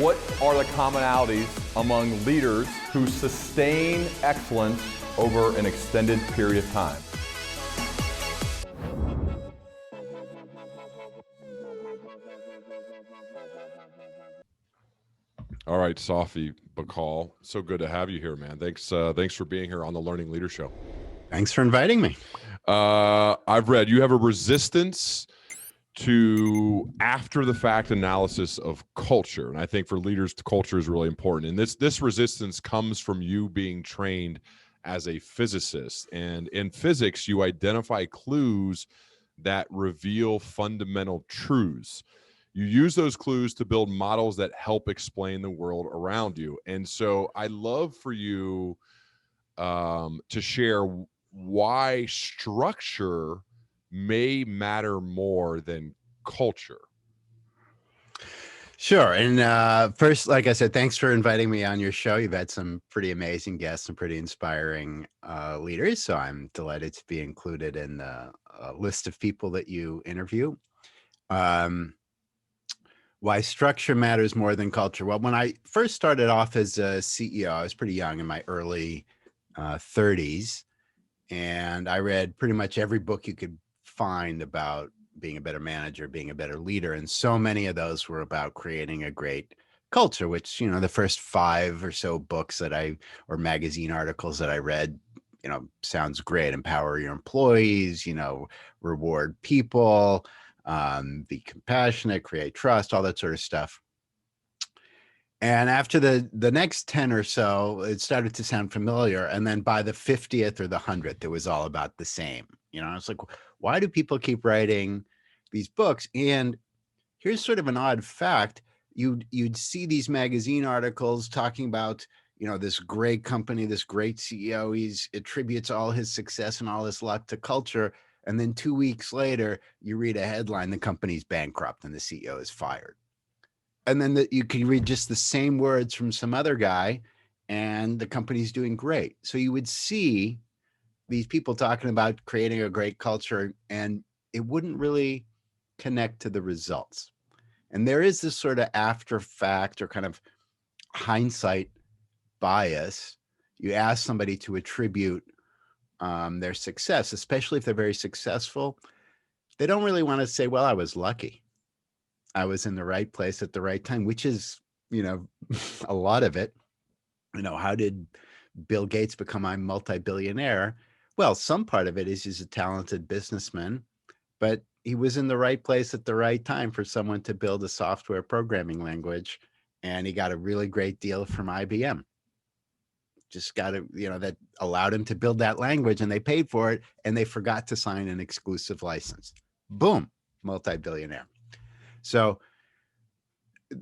What are the commonalities among leaders who sustain excellence over an extended period of time? All right, Safi, Bahcall, so good to have you here, man. Thanks for being here on the Learning Leader Show. Thanks for inviting me. I've read you have a resistance to after the fact analysis of culture, and I think for leaders, culture is really important. And this resistance comes from you being trained as a physicist, and in physics, you identify clues that reveal fundamental truths. You use those clues to build models that help explain the world around you. And so I'd love for you to share why structure may matter more than culture. Sure. And first, like I said, thanks for inviting me on your show. You've had some pretty amazing guests and pretty inspiring leaders. So I'm delighted to be included in the list of people that you interview. Why structure matters more than culture. Well, when I first started off as a CEO, I was pretty young, in my early 30s. And I read pretty much every book you could find about being a better manager, being a better leader. And so many of those were about creating a great culture, which, the first 5 or so books or magazine articles that I read, sounds great. Empower your employees, reward people, be compassionate, create trust, all that sort of stuff. And after the next 10 or so, it started to sound familiar. And then by the 50th or the 100th, it was all about the same. It's like, why do people keep writing these books? And here's sort of an odd fact. You'd see these magazine articles talking about, this great company, this great CEO, he attributes all his success and all his luck to culture. And then 2 weeks later, you read a headline, the company's bankrupt and the CEO is fired. And then you can read just the same words from some other guy and the company's doing great. So you would see these people talking about creating a great culture and it wouldn't really connect to the results. And there is this sort of after fact or kind of hindsight bias. You ask somebody to attribute their success, especially if they're very successful. They don't really want to say, well, I was lucky. I was in the right place at the right time, which is, a lot of it. How did Bill Gates become a multi-billionaire? Well, some part of it is he's a talented businessman, but he was in the right place at the right time for someone to build a software programming language. And he got a really great deal from IBM. Just got to, that allowed him to build that language and they paid for it and they forgot to sign an exclusive license. Boom, multi-billionaire. So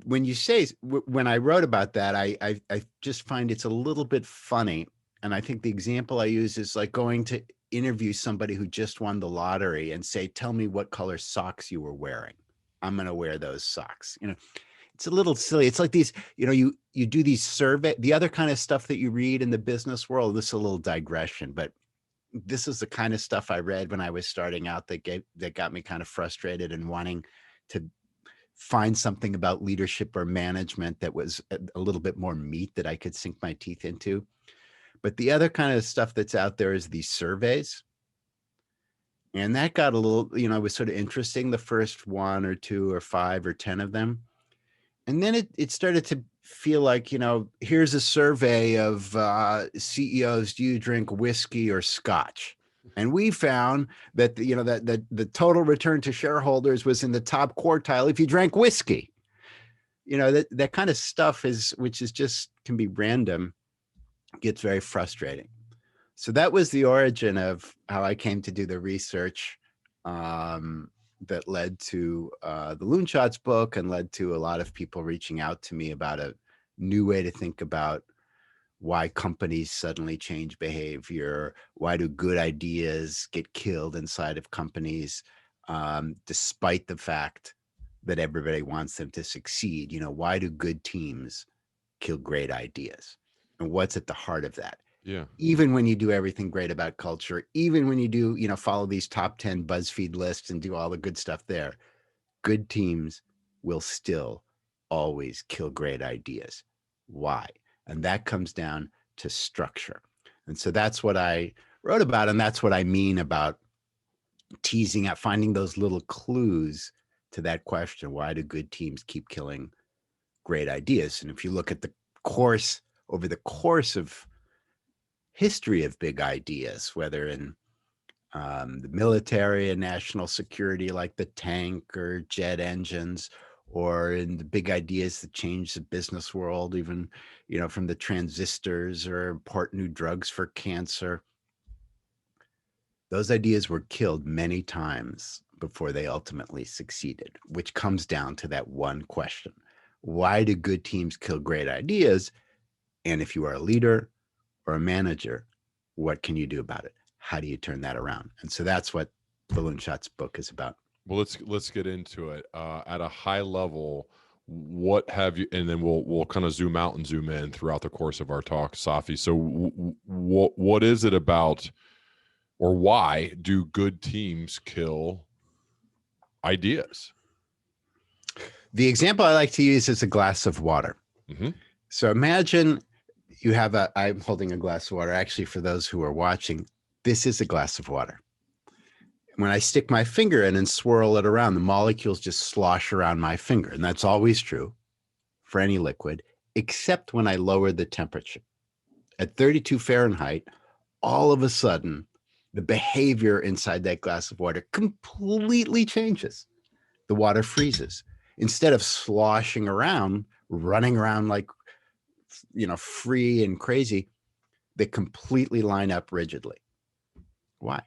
when I wrote about that, I just find it's a little bit funny. And I think the example I use is like going to interview somebody who just won the lottery and say, tell me what color socks you were wearing. I'm going to wear those socks. It's a little silly. It's like these, you do these survey, the other kind of stuff that you read in the business world. This is a little digression, but this is the kind of stuff I read when I was starting out that got me kind of frustrated and wanting to find something about leadership or management that was a little bit more meat that I could sink my teeth into. But the other kind of stuff that's out there is these surveys. And that got a little, it was sort of interesting, the first 1 or 2 or 5 or 10 of them. And then it started to feel like, here's a survey of CEOs, do you drink whiskey or scotch? And we found that, that the total return to shareholders was in the top quartile if you drank whiskey. That kind of stuff which is just can be random, gets very frustrating. So that was the origin of how I came to do the research that led to the Loonshots book and led to a lot of people reaching out to me about a new way to think about why companies suddenly change behavior, why do good ideas get killed inside of companies, despite the fact that everybody wants them to succeed. Why do good teams kill great ideas? And what's at the heart of that? Yeah. Even when you do everything great about culture, even when you do, follow these top 10 BuzzFeed lists and do all the good stuff there, good teams will still always kill great ideas. Why? And that comes down to structure. And so that's what I wrote about. And that's what I mean about teasing out, finding those little clues to that question. Why do good teams keep killing great ideas? And if you look at the course, over the course of history of big ideas, whether in the military and national security, like the tank or jet engines, or in the big ideas that change the business world, even, from the transistors or import new drugs for cancer. Those ideas were killed many times before they ultimately succeeded, which comes down to that one question. Why do good teams kill great ideas? And if you are a leader or a manager, what can you do about it? How do you turn that around? And so that's what the Loonshots book is about. Well, let's get into it at a high level. What have you? And then we'll kind of zoom out and zoom in throughout the course of our talk, Safi. So, what is it about, or why do good teams kill ideas? The example I like to use is a glass of water. Mm-hmm. So imagine you have I'm holding a glass of water. Actually, for those who are watching, this is a glass of water. When I stick my finger in and swirl it around, the molecules just slosh around my finger. And that's always true for any liquid, except when I lower the temperature. At 32 Fahrenheit, all of a sudden, the behavior inside that glass of water completely changes. The water freezes. Instead of sloshing around, running around like, free and crazy, they completely line up rigidly. Why?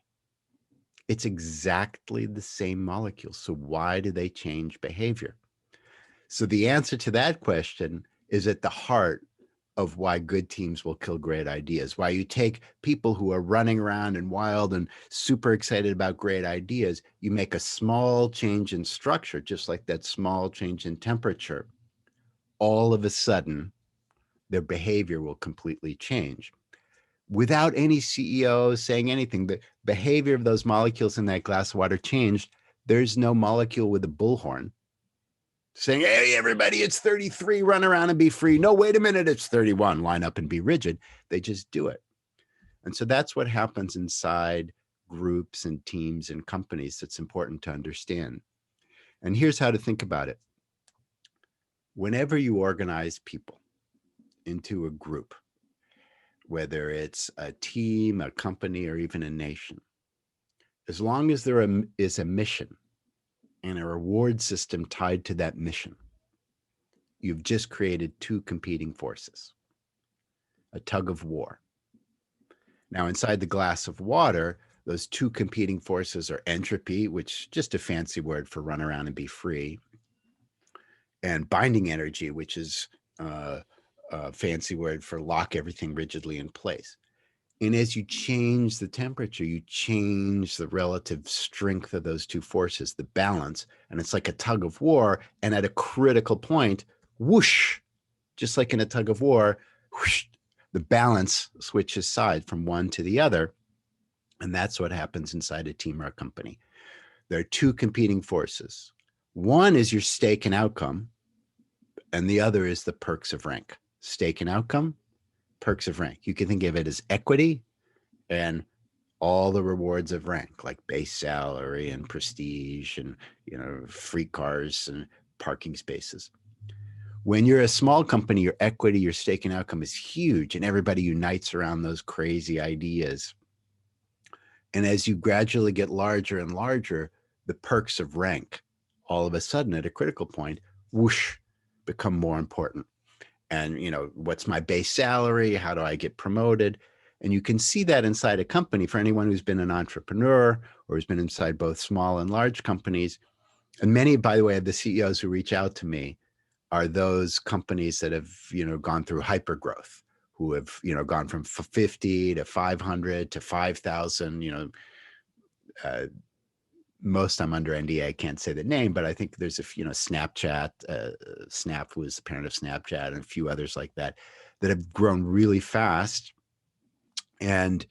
It's exactly the same molecule. So why do they change behavior? So the answer to that question is at the heart of why good teams will kill great ideas. Why you take people who are running around and wild and super excited about great ideas, you make a small change in structure, just like that small change in temperature. All of a sudden, their behavior will completely change. Without any CEO saying anything, the behavior of those molecules in that glass of water changed. There's no molecule with a bullhorn saying, hey, everybody, it's 33, run around and be free. No, wait a minute, it's 31, line up and be rigid. They just do it. And so that's what happens inside groups and teams and companies that's important to understand. And here's how to think about it. Whenever you organize people into a group, whether it's a team, a company, or even a nation, as long as there is a mission and a reward system tied to that mission, you've just created two competing forces, a tug of war. Now, inside the glass of water, those two competing forces are entropy, which is just a fancy word for run around and be free, and binding energy, which is a fancy word for lock everything rigidly in place. And as you change the temperature, you change the relative strength of those two forces, the balance, and it's like a tug of war. And at a critical point, whoosh, just like in a tug of war, whoosh, the balance switches side from one to the other. And that's what happens inside a team or a company. There are two competing forces. One is your stake and outcome, and the other is the perks of rank. Stake and outcome, perks of rank. You can think of it as equity and all the rewards of rank, like base salary and prestige and, free cars and parking spaces. When you're a small company, your equity, your stake and outcome is huge, and everybody unites around those crazy ideas. And as you gradually get larger and larger, the perks of rank, all of a sudden at a critical point, whoosh, become more important. And, what's my base salary? How do I get promoted? And you can see that inside a company for anyone who's been an entrepreneur or has been inside both small and large companies. And many, by the way, of the CEOs who reach out to me are those companies that have, gone through hyper growth, who have, gone from 50 to 500 to 5,000, most I'm under NDA, I can't say the name, but I think there's Snapchat, Snap, who is the parent of Snapchat, and a few others like that have grown really fast. And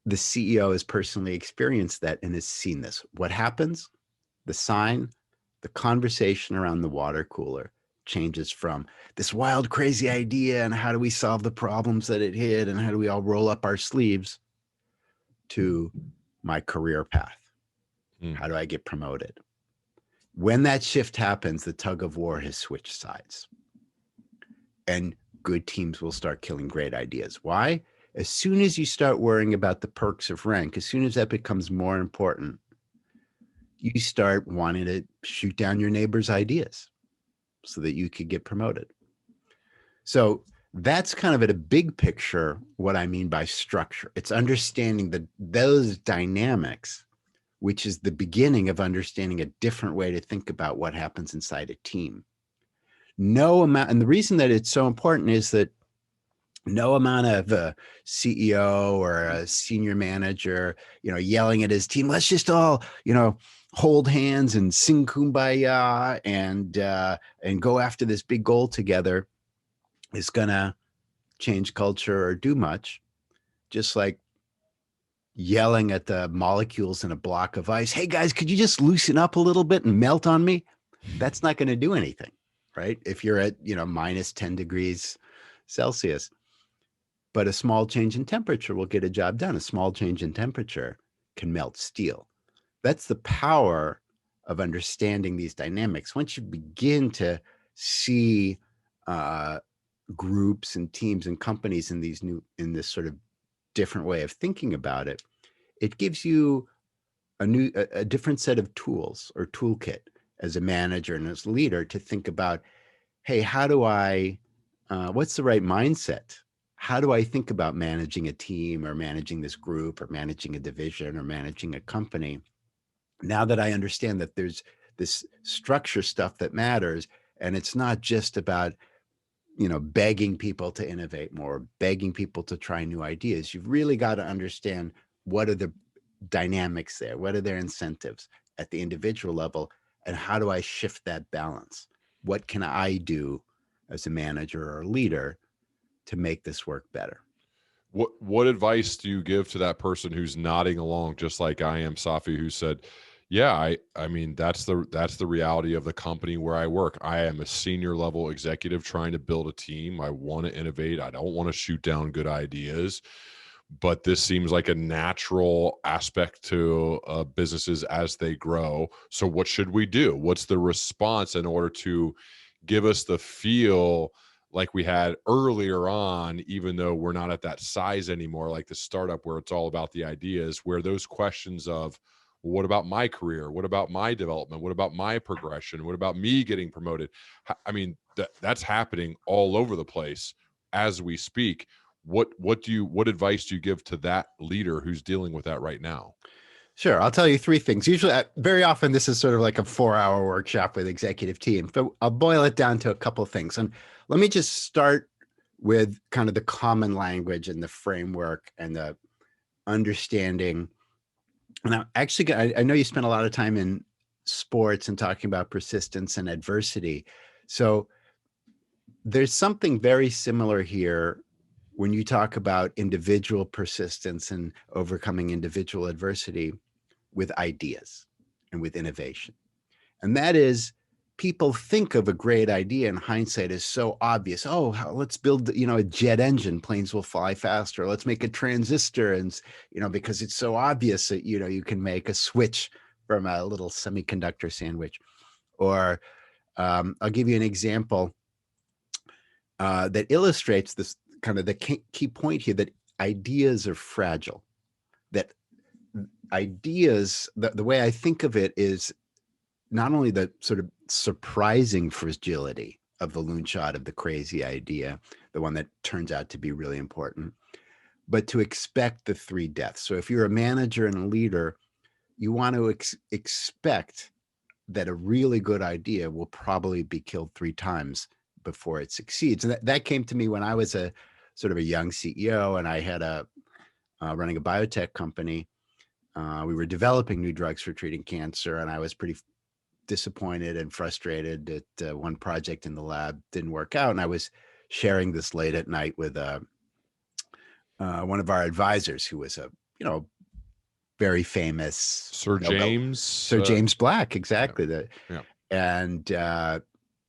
the CEO has personally experienced that and has seen this. What happens? The sign, the conversation around the water cooler changes from this wild, crazy idea and how do we solve the problems that it hit and how do we all roll up our sleeves to my career path. How do I get promoted? When that shift happens, the tug of war has switched sides. And good teams will start killing great ideas. Why? As soon as you start worrying about the perks of rank, as soon as that becomes more important, you start wanting to shoot down your neighbor's ideas so that you could get promoted. So that's kind of at a big picture what I mean by structure. It's understanding those dynamics, which is the beginning of understanding a different way to think about what happens inside a team. No amount, and the reason that it's so important is that no amount of a CEO or a senior manager, yelling at his team, let's just all, hold hands and sing kumbaya and go after this big goal together is gonna change culture or do much. Just like yelling at the molecules in a block of ice, hey guys, could you just loosen up a little bit and melt on me? That's not going to do anything, right? If you're at, minus 10 degrees Celsius. But a small change in temperature will get a job done. A small change in temperature can melt steel. That's the power of understanding these dynamics. Once you begin to see groups and teams and companies in this sort of different way of thinking about it, it gives you a different set of tools or toolkit as a manager and as a leader to think about, hey, how do I, what's the right mindset? How do I think about managing a team or managing this group or managing a division or managing a company? Now that I understand that there's this structure stuff that matters, and it's not just about, begging people to innovate more, begging people to try new ideas. You've really got to understand what are the dynamics there, what are their incentives at the individual level, and how do I shift that balance? What can I do as a manager or a leader to make this work better? What advice do you give to that person who's nodding along, just like I am, Safi, who said, yeah, I mean, that's the reality of the company where I work. I am a senior level executive trying to build a team. I want to innovate. I don't want to shoot down good ideas, but this seems like a natural aspect to businesses as they grow. So what should we do? What's the response in order to give us the feel like we had earlier on, even though we're not at that size anymore, like the startup where it's all about the ideas, where those questions of, well, what about my career? What about my development? What about my progression? What about me getting promoted? I mean, that's happening all over the place as we speak. What advice do you give to that leader who's dealing with that right now? Sure. I'll tell you three things. Usually, very often, this is sort of like a 4-hour workshop with executive team, but I'll boil it down to a couple of things. And let me just start with kind of the common language and the framework and the understanding. Now, actually, I know you spent a lot of time in sports and talking about persistence and adversity. So there's something very similar here when you talk about individual persistence and overcoming individual adversity with ideas and with innovation. And that is, people think of a great idea in hindsight as so obvious. Oh, let's build, a jet engine, planes will fly faster. Let's make a transistor, and, because it's so obvious that, you can make a switch from a little semiconductor sandwich. Or I'll give you an example that illustrates this kind of the key point here, that ideas are fragile, that ideas, the way I think of it is not only the sort of surprising fragility of the loonshot, of the crazy idea, the one that turns out to be really important, but to expect the 3 deaths. So if you're a manager and a leader, you want to expect that a really good idea will probably be killed 3 times before it succeeds. And that came to me when I was a sort of a young CEO, and I had running a biotech company. We were developing new drugs for treating cancer, and I was pretty disappointed and frustrated that one project in the lab didn't work out. And I was sharing this late at night with one of our advisors, who was a very famous Sir James Black, exactly. Yeah. And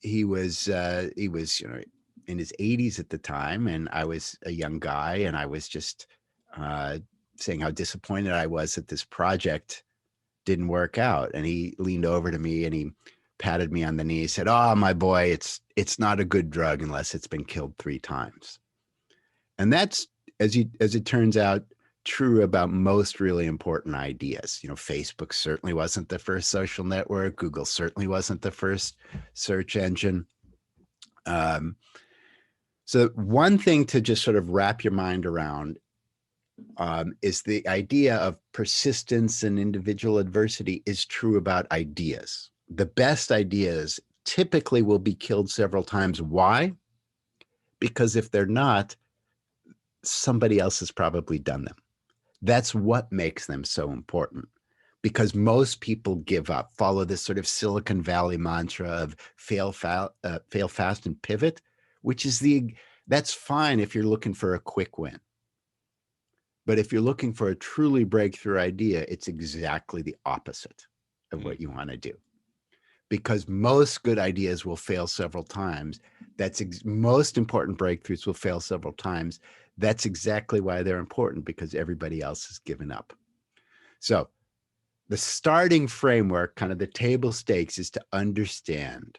he was in his 80s at the time, and I was a young guy, and I was just saying how disappointed I was that this project didn't work out. And he leaned over to me and he patted me on the knee. He said, "Oh, my boy, it's not a good drug unless it's been killed 3 times." And that's, as it turns out, true about most really important ideas. Facebook certainly wasn't the first social network. Google certainly wasn't the first search engine. So one thing to just sort of wrap your mind around is the idea of persistence and individual adversity is true about ideas. The best ideas typically will be killed several times. Why? Because if they're not, somebody else has probably done them. That's what makes them so important, because most people give up, follow this sort of Silicon Valley mantra of fail fast and pivot, which is that's fine if you're looking for a quick win. But if you're looking for a truly breakthrough idea, it's exactly the opposite of what you want to do. Because most good ideas will fail several times. Most important breakthroughs will fail several times. That's exactly why they're important, because everybody else has given up. So the starting framework, kind of the table stakes, is to understand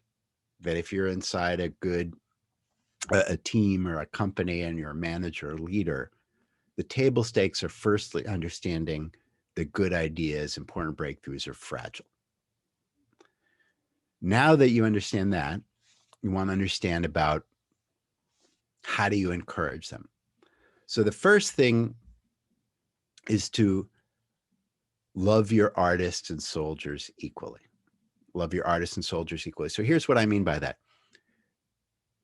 that if you're inside a team or a company and you're a manager or leader, the table stakes are firstly understanding that good ideas, important breakthroughs are fragile. Now that you understand that, you want to understand about how do you encourage them. So the first thing is to love your artists and soldiers equally. Love your artists and soldiers equally. So here's what I mean by that.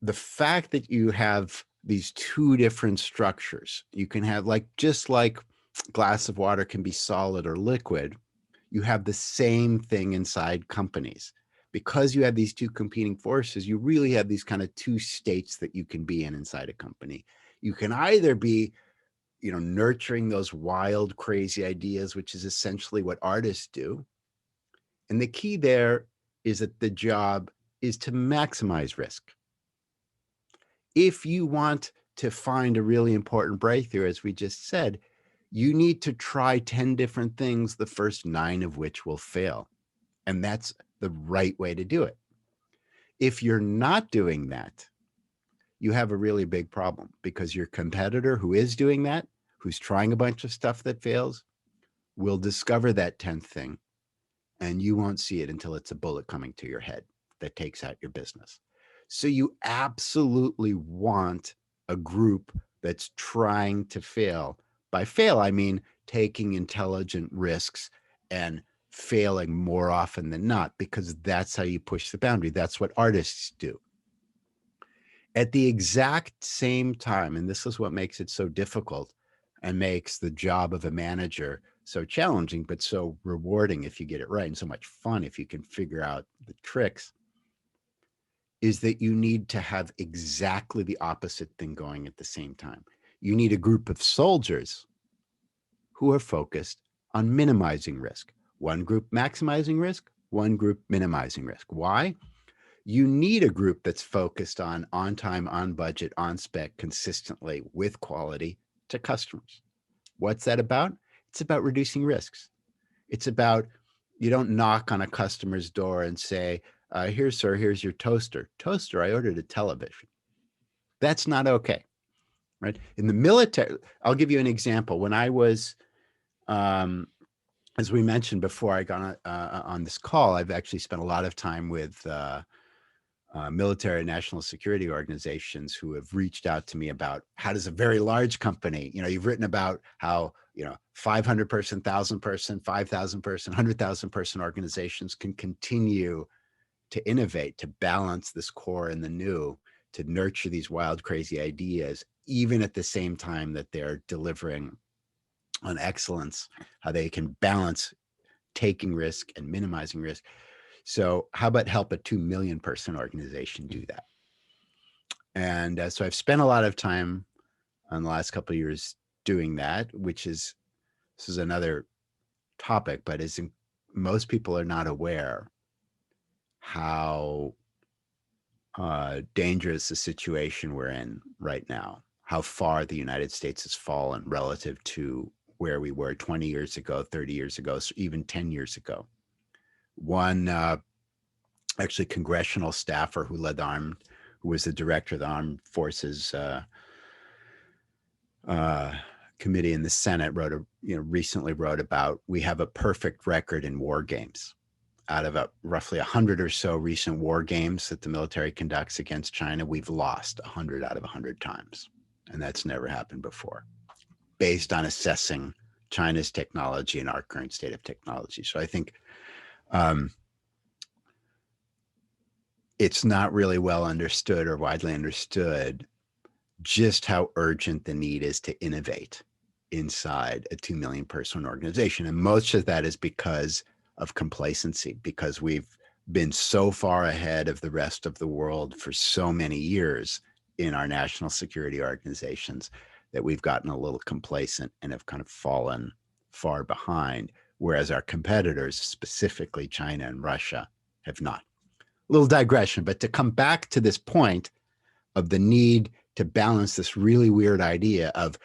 The fact that you have these 2 different structures, you can have just like glass of water can be solid or liquid, you have the same thing inside companies. Because you have these 2 competing forces, you really have these kind of 2 states that you can be in inside a company. You can either be, nurturing those wild, crazy ideas, which is essentially what artists do. And the key there is that the job is to maximize risk. If you want to find a really important breakthrough, as we just said, you need to try 10 different things, the first 9 of which will fail. And that's the right way to do it. If you're not doing that, you have a really big problem, because your competitor who is doing that, who's trying a bunch of stuff that fails, will discover that 10th thing, and you won't see it until it's a bullet coming to your head that takes out your business. So you absolutely want a group that's trying to fail. By fail, I mean taking intelligent risks and failing more often than not, because that's how you push the boundary. That's what artists do. At the exact same time, and this is what makes it so difficult and makes the job of a manager so challenging, but so rewarding if you get it right, and so much fun if you can figure out the tricks, is that you need to have exactly the opposite thing going at the same time. You need a group of soldiers who are focused on minimizing risk. One group maximizing risk, one group minimizing risk. Why? You need a group that's focused on time, on budget, on spec, consistently with quality to customers. What's that about? It's about reducing risks. It's about, you don't knock on a customer's door and say, here, sir, here's your toaster. Toaster, I ordered a television. That's not okay, right? In the military, I'll give you an example. When I was, as we mentioned before I got on this call, I've actually spent a lot of time with military and national security organizations who have reached out to me about how does a very large company, you've written about how, 500 person, 1,000 person, 5,000 person, 100,000 person organizations can continue to innovate, to balance this core and the new, to nurture these wild, crazy ideas, even at the same time that they're delivering on excellence, how they can balance taking risk and minimizing risk. So how about help a 2 million person organization do that? And so I've spent a lot of time on the last couple of years doing that, this is another topic, but most people are not aware how dangerous the situation we're in right now, how far the United States has fallen relative to where we were 20 years ago, 30 years ago, even 10 years ago. One actually congressional staffer who was the director of the Armed Forces committee in the Senate recently wrote about, we have a perfect record in war games. Out of roughly 100 or so recent war games that the military conducts against China, we've lost 100 out of 100 times. And that's never happened before, based on assessing China's technology and our current state of technology. So I think it's not really well understood or widely understood just how urgent the need is to innovate inside a 2 million person organization. And most of that is because of complacency, because we've been so far ahead of the rest of the world for so many years in our national security organizations that we've gotten a little complacent and have kind of fallen far behind, whereas our competitors, specifically China and Russia, have not. A little digression, but to come back to this point of the need to balance this really weird idea of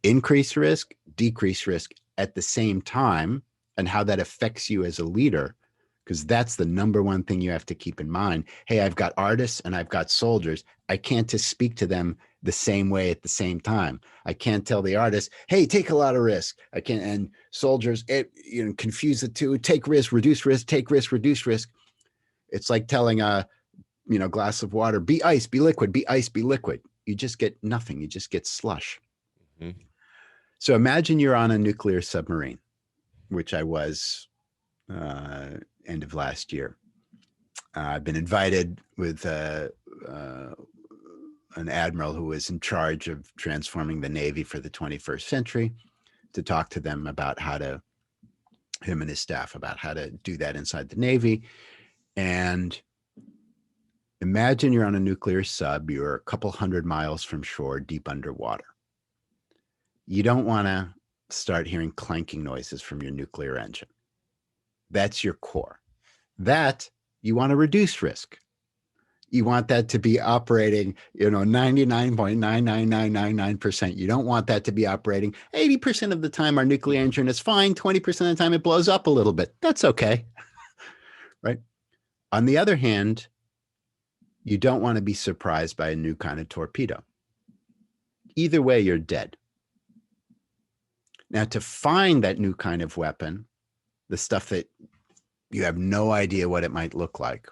increase risk, decrease risk at the same time, and how that affects you as a leader, because that's the number one thing you have to keep in mind. Hey, I've got artists and I've got soldiers. I can't just speak to them the same way at the same time. I can't tell the artist, hey, take a lot of risk. I can't, and soldiers, confuse the two, take risk, reduce risk, take risk, reduce risk. It's like telling a, glass of water, be ice, be liquid, be ice, be liquid. You just get nothing. You just get slush. Mm-hmm. So imagine you're on a nuclear submarine, which I was end of last year. I've been invited with an admiral who was in charge of transforming the Navy for the 21st century to talk to them about him and his staff, about how to do that inside the Navy. And imagine you're on a nuclear sub, you're a couple 100 miles from shore, deep underwater. You don't want to start hearing clanking noises from your nuclear engine. That's your core. That you want to reduce risk. You want that to be operating, 99.99999%. You don't want that to be operating 80% of the time. Our nuclear engine is fine. 20% of the time it blows up a little bit. That's okay. Right? On the other hand, you don't want to be surprised by a new kind of torpedo. Either way, you're dead. Now, to find that new kind of weapon, the stuff that you have no idea what it might look like,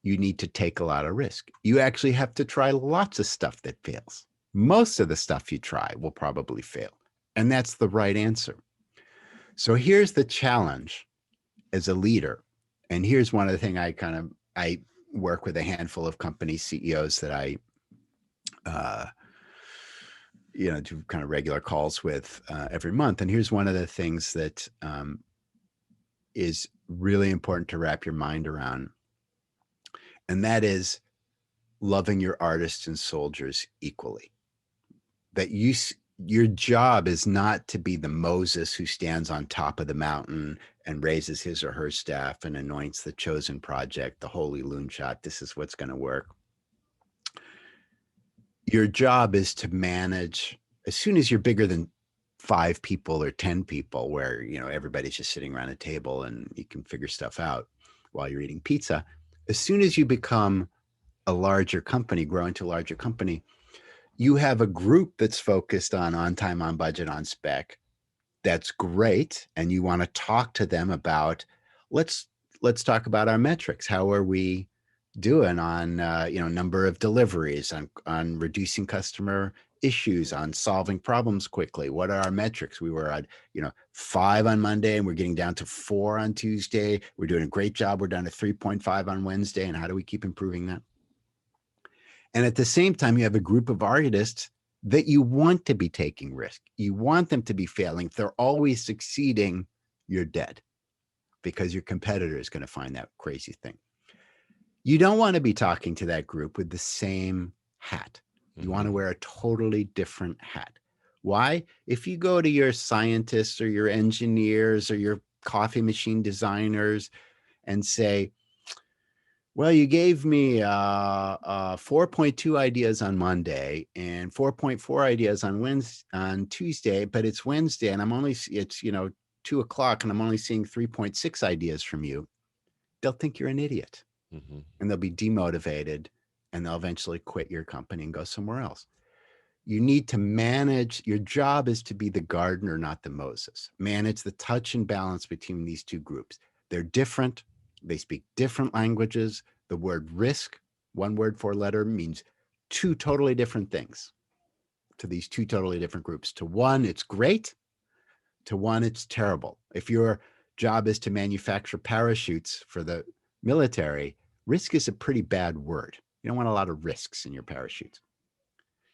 you need to take a lot of risk. You actually have to try lots of stuff that fails. Most of the stuff you try will probably fail. And that's the right answer. So here's the challenge as a leader. And here's one of the things I work with a handful of company CEOs that I do kind of regular calls with every month. And here's one of the things that is really important to wrap your mind around. And that is loving your artists and soldiers equally. That your job is not to be the Moses who stands on top of the mountain and raises his or her staff and anoints the chosen project, the holy Loonshot. This is what's going to work. Your job is to manage, as soon as you're bigger than 5 people or 10 people, where everybody's just sitting around a table and you can figure stuff out while you're eating pizza. As soon as you become a larger company, grow into a larger company, you have a group that's focused on time, on budget, on spec. That's great. And you want to talk to them about, let's talk about our metrics. How are we doing on, number of deliveries, on reducing customer issues, on solving problems quickly? What are our metrics? We were at, 5 on Monday and we're getting down to 4 on Tuesday. We're doing a great job. We're down to 3.5 on Wednesday. And how do we keep improving that? And at the same time, you have a group of artists that you want to be taking risk. You want them to be failing. If they're always succeeding, you're dead, because your competitor is going to find that crazy thing. You don't want to be talking to that group with the same hat. You want to wear a totally different hat. Why? If you go to your scientists or your engineers or your coffee machine designers and say, Well, you gave me 4.2 ideas on Monday and 4.4 ideas on Tuesday, but it's Wednesday and it's 2 o'clock and I'm only seeing 3.6 ideas from you. They'll think you're an idiot and they'll be demotivated and they'll eventually quit your company and go somewhere else. You need to manage. Your job is to be the gardener, not the Moses. Manage the touch and balance between these two groups. They're different. They speak different languages. The word risk, one word, four letter, means two totally different things to these two totally different groups. To one, it's great. To one, it's terrible. If your job is to manufacture parachutes for the military, risk is a pretty bad word. You don't want a lot of risks in your parachutes.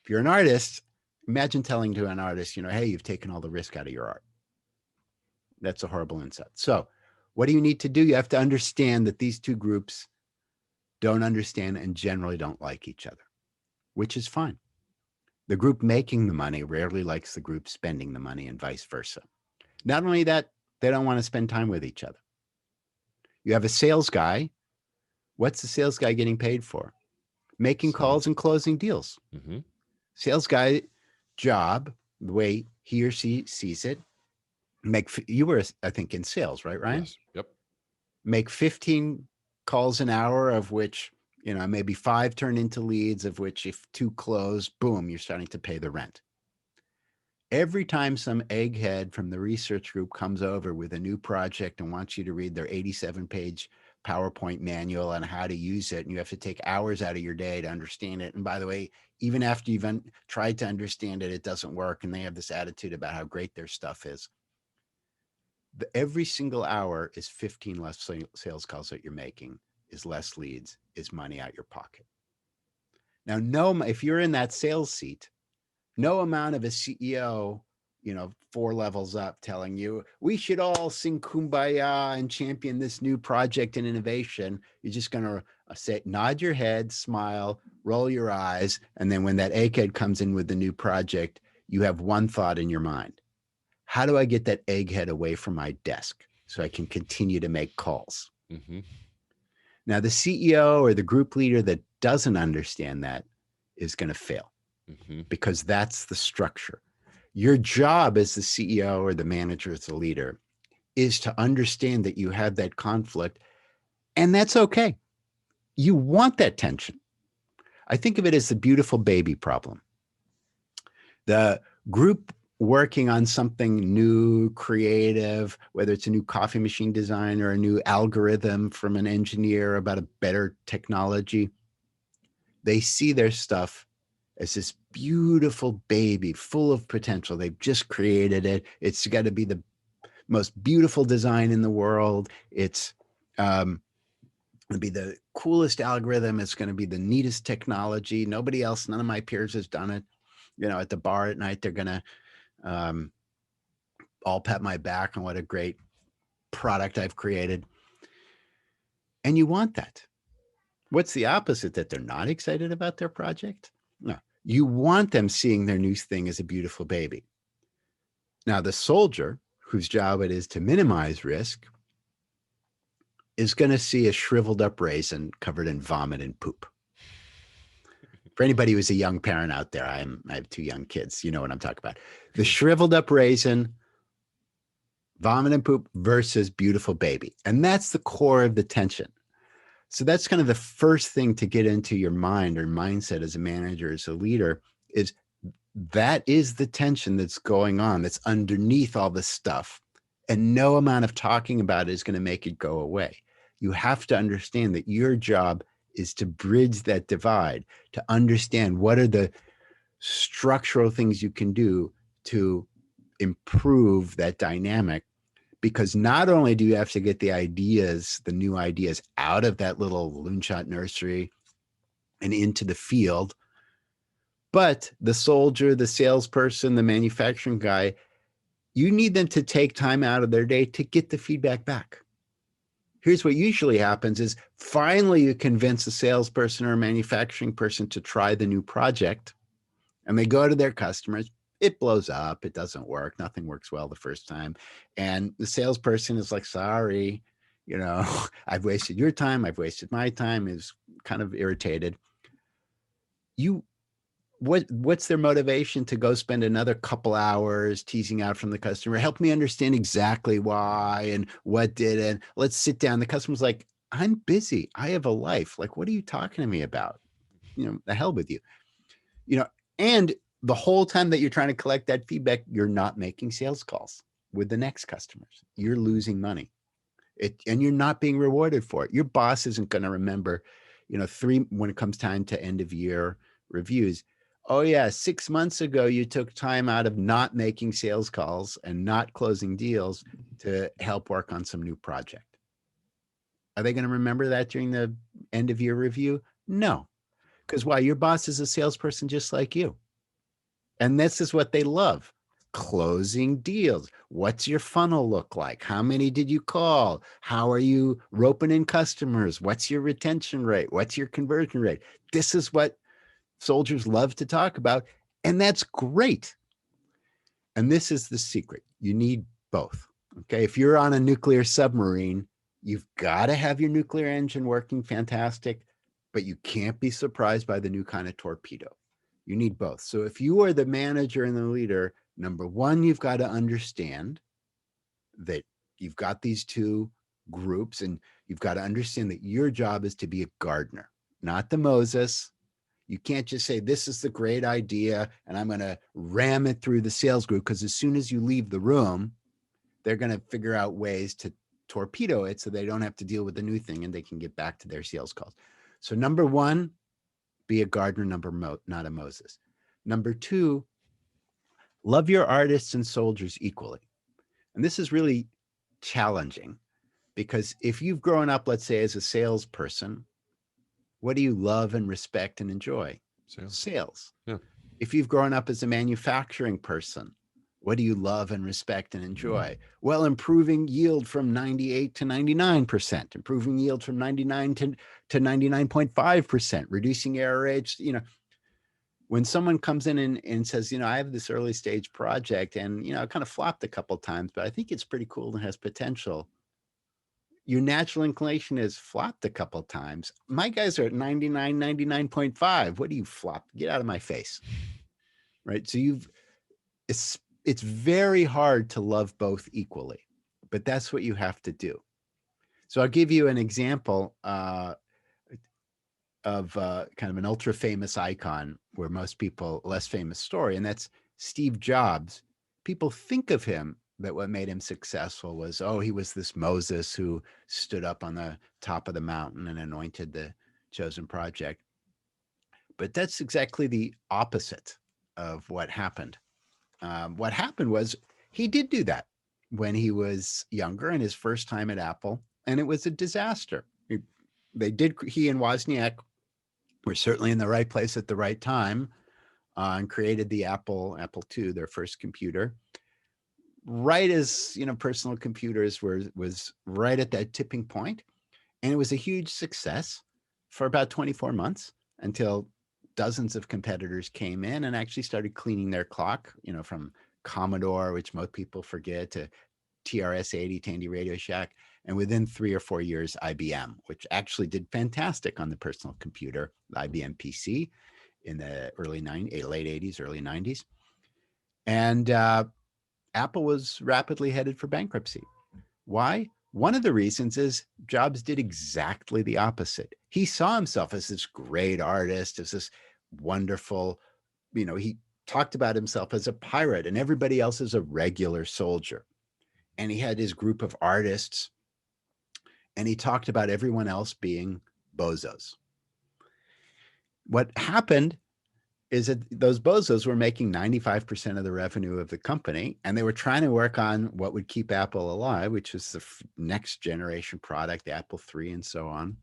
If you're an artist, imagine telling to an artist, hey, you've taken all the risk out of your art. That's a horrible insult. So what do you need to do? You have to understand that these two groups don't understand and generally don't like each other, which is fine. The group making the money rarely likes the group spending the money and vice versa. Not only that, they don't want to spend time with each other. You have a sales guy. What's the sales guy getting paid for? Making calls and closing deals. Sales guy job, the way he or she sees it, you were, I think, in sales, right, Ryan? Yes. Yep. Make 15 calls an hour, of which, maybe 5 turn into leads, of which if 2 close, boom, you're starting to pay the rent. Every time some egghead from the research group comes over with a new project and wants you to read their 87-page PowerPoint manual on how to use it, and you have to take hours out of your day to understand it. And by the way, even after you've tried to understand it, it doesn't work. And they have this attitude about how great their stuff is. Every single hour is 15 less sales calls that you're making, is less leads, is money out your pocket. Now, if you're in that sales seat, no amount of a CEO, 4 levels up telling you, we should all sing Kumbaya and champion this new project and innovation. You're just going to say, nod your head, smile, roll your eyes. And then when that egghead comes in with the new project, you have one thought in your mind. How do I get that egghead away from my desk so I can continue to make calls? Now, the CEO or the group leader that doesn't understand that is going to fail. Because that's the structure. Your job as the CEO or the manager, as the leader, is to understand that you have that conflict, and that's okay. You want that tension. I think of it as the beautiful baby problem. The group working on something new, creative, whether it's a new coffee machine design or a new algorithm from an engineer about a better technology, they see their stuff as this beautiful baby full of potential. They've just created it. It's got to be the most beautiful design in the world. It's going to be the coolest algorithm. It's going to be the neatest technology. Nobody else, none of my peers has done it. At the bar at night, they're going to all pat my back on what a great product I've created. And you want that. What's the opposite? That they're not excited about their project? No. You want them seeing their new thing as a beautiful baby. Now, the soldier, whose job it is to minimize risk, is going to see a shriveled up raisin covered in vomit and poop. For anybody who's a young parent out there, I have 2 young kids. You know what I'm talking about. The shriveled up raisin, vomit and poop versus beautiful baby. And that's the core of the tension. So that's kind of the first thing to get into your mind or mindset as a manager, as a leader, is that is the tension that's going on, that's underneath all this stuff. And no amount of talking about it is going to make it go away. You have to understand that your job is to bridge that divide, to understand what are the structural things you can do to improve that dynamic. Because not only do you have to get the new ideas out of that little Loonshot nursery and into the field, but the soldier, the salesperson, the manufacturing guy, you need them to take time out of their day to get the feedback back. Here's what usually happens is finally you convince a salesperson or a manufacturing person to try the new project, and they go to their customers. It blows up. It doesn't work. Nothing works well the first time. And the salesperson is like, sorry, I've wasted your time, I've wasted my time, is kind of irritated. What's their motivation to go spend another couple hours teasing out from the customer? Help me understand exactly why and what did, and let's sit down. The customer's like, I'm busy. I have a life. Like, what are you talking to me about? The hell with you. And the whole time that you're trying to collect that feedback, you're not making sales calls with the next customers. You're losing money. And you're not being rewarded for it. Your boss isn't going to remember, when it comes time to end of year reviews. Oh yeah, 6 months ago, you took time out of not making sales calls and not closing deals to help work on some new project. Are they going to remember that during the end of year review? No, because why? Your boss is a salesperson just like you. And this is what they love. Closing deals. What's your funnel look like? How many did you call? How are you roping in customers? What's your retention rate? What's your conversion rate? This is what soldiers love to talk about. And that's great. And this is the secret. You need both. Okay. If you're on a nuclear submarine, you've got to have your nuclear engine working fantastic, but you can't be surprised by the new kind of torpedo. You need both. So if you are the manager and the leader, number one, you've got to understand that you've got these two groups, and you've got to understand that your job is to be a gardener, not the Moses. You can't just say, this is the great idea, and I'm going to ram it through the sales group, because as soon as you leave the room, they're going to figure out ways to torpedo it so they don't have to deal with the new thing and they can get back to their sales calls. So number one, be a gardener, not a Moses. Number two, love your artists and soldiers equally. And this is really challenging, because if you've grown up, let's say, as a salesperson, what do you love and respect and enjoy? Sales. Yeah. If you've grown up as a manufacturing person, what do you love and respect and enjoy? Well, improving yield from 98 to 99%, improving yield from 99 to 99.5%, reducing error rates. When someone comes in and says, I have this early stage project and, it kind of flopped a couple of times, but I think it's pretty cool and has potential. Your natural inclination is flopped a couple of times. My guys are at 99, 99.5. What do you flop? Get out of my face. Right. So it's very hard to love both equally, but that's what you have to do. So I'll give you an example of kind of an ultra famous icon, where most people, less famous story, and that's Steve Jobs. People think of him that what made him successful was, he was this Moses who stood up on the top of the mountain and anointed the chosen project. But that's exactly the opposite of what happened. What happened was he did do that when he was younger and his first time at Apple, and it was a disaster. He and Wozniak were certainly in the right place at the right time, and created the Apple II, their first computer, right as personal computers was right at that tipping point, and it was a huge success for about 24 months until dozens of competitors came in and actually started cleaning their clock, from Commodore, which most people forget, to TRS-80, Tandy Radio Shack, and within 3 or 4 years, IBM, which actually did fantastic on the personal computer, the IBM PC, in the late 80s, early 90s. And Apple was rapidly headed for bankruptcy. Why? One of the reasons is Jobs did exactly the opposite. He saw himself as this great artist, as this wonderful, he talked about himself as a pirate and everybody else as a regular soldier. And he had his group of artists, and he talked about everyone else being bozos. What happened is that those bozos were making 95% of the revenue of the company, and they were trying to work on what would keep Apple alive, which was the next generation product, the Apple III and so on.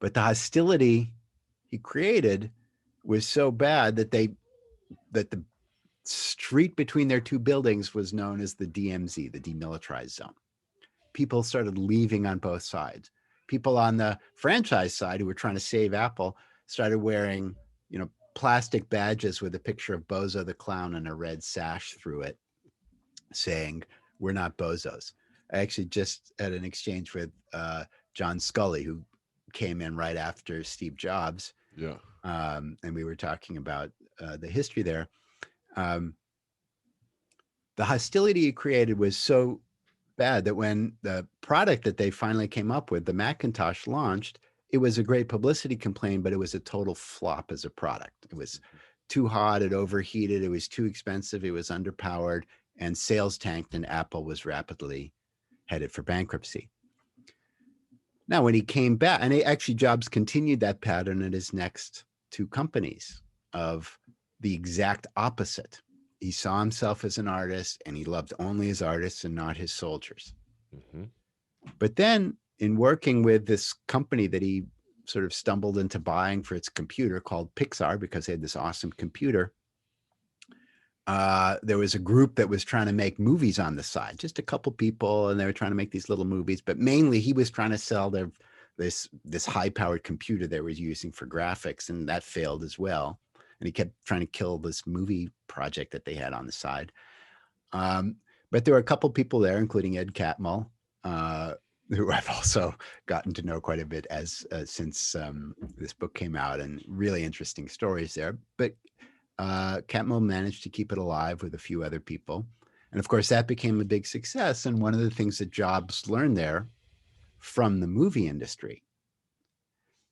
But the hostility he created was so bad that the street between their two buildings was known as the DMZ, the demilitarized zone. People started leaving on both sides. People on the franchise side who were trying to save Apple started wearing, plastic badges with a picture of Bozo the Clown and a red sash through it, saying, "We're not bozos." I actually just had an exchange with John Scully, who came in right after Steve Jobs. Yeah. And we were talking about the history there. The hostility it created was so bad that when the product that they finally came up with, the Macintosh, launched, it was a great publicity campaign, but it was a total flop as a product. It was too hot, it overheated, it was too expensive, it was underpowered, and sales tanked, and Apple was rapidly headed for bankruptcy. Now, when he came back, and actually Jobs continued that pattern at his next two companies of the exact opposite. He saw himself as an artist, and he loved only his artists and not his soldiers. Mm-hmm. But then in working with this company that he sort of stumbled into buying for its computer called Pixar, because they had this awesome computer, there was a group that was trying to make movies on the side, just a couple people, and they were trying to make these little movies, but mainly he was trying to sell this high-powered computer they were using for graphics, and that failed as well. And he kept trying to kill this movie project that they had on the side. But there were a couple people there, including Ed Catmull, who I've also gotten to know quite a bit since this book came out, and really interesting stories there. But Catmull managed to keep it alive with a few other people. And of course, that became a big success. And one of the things that Jobs learned there from the movie industry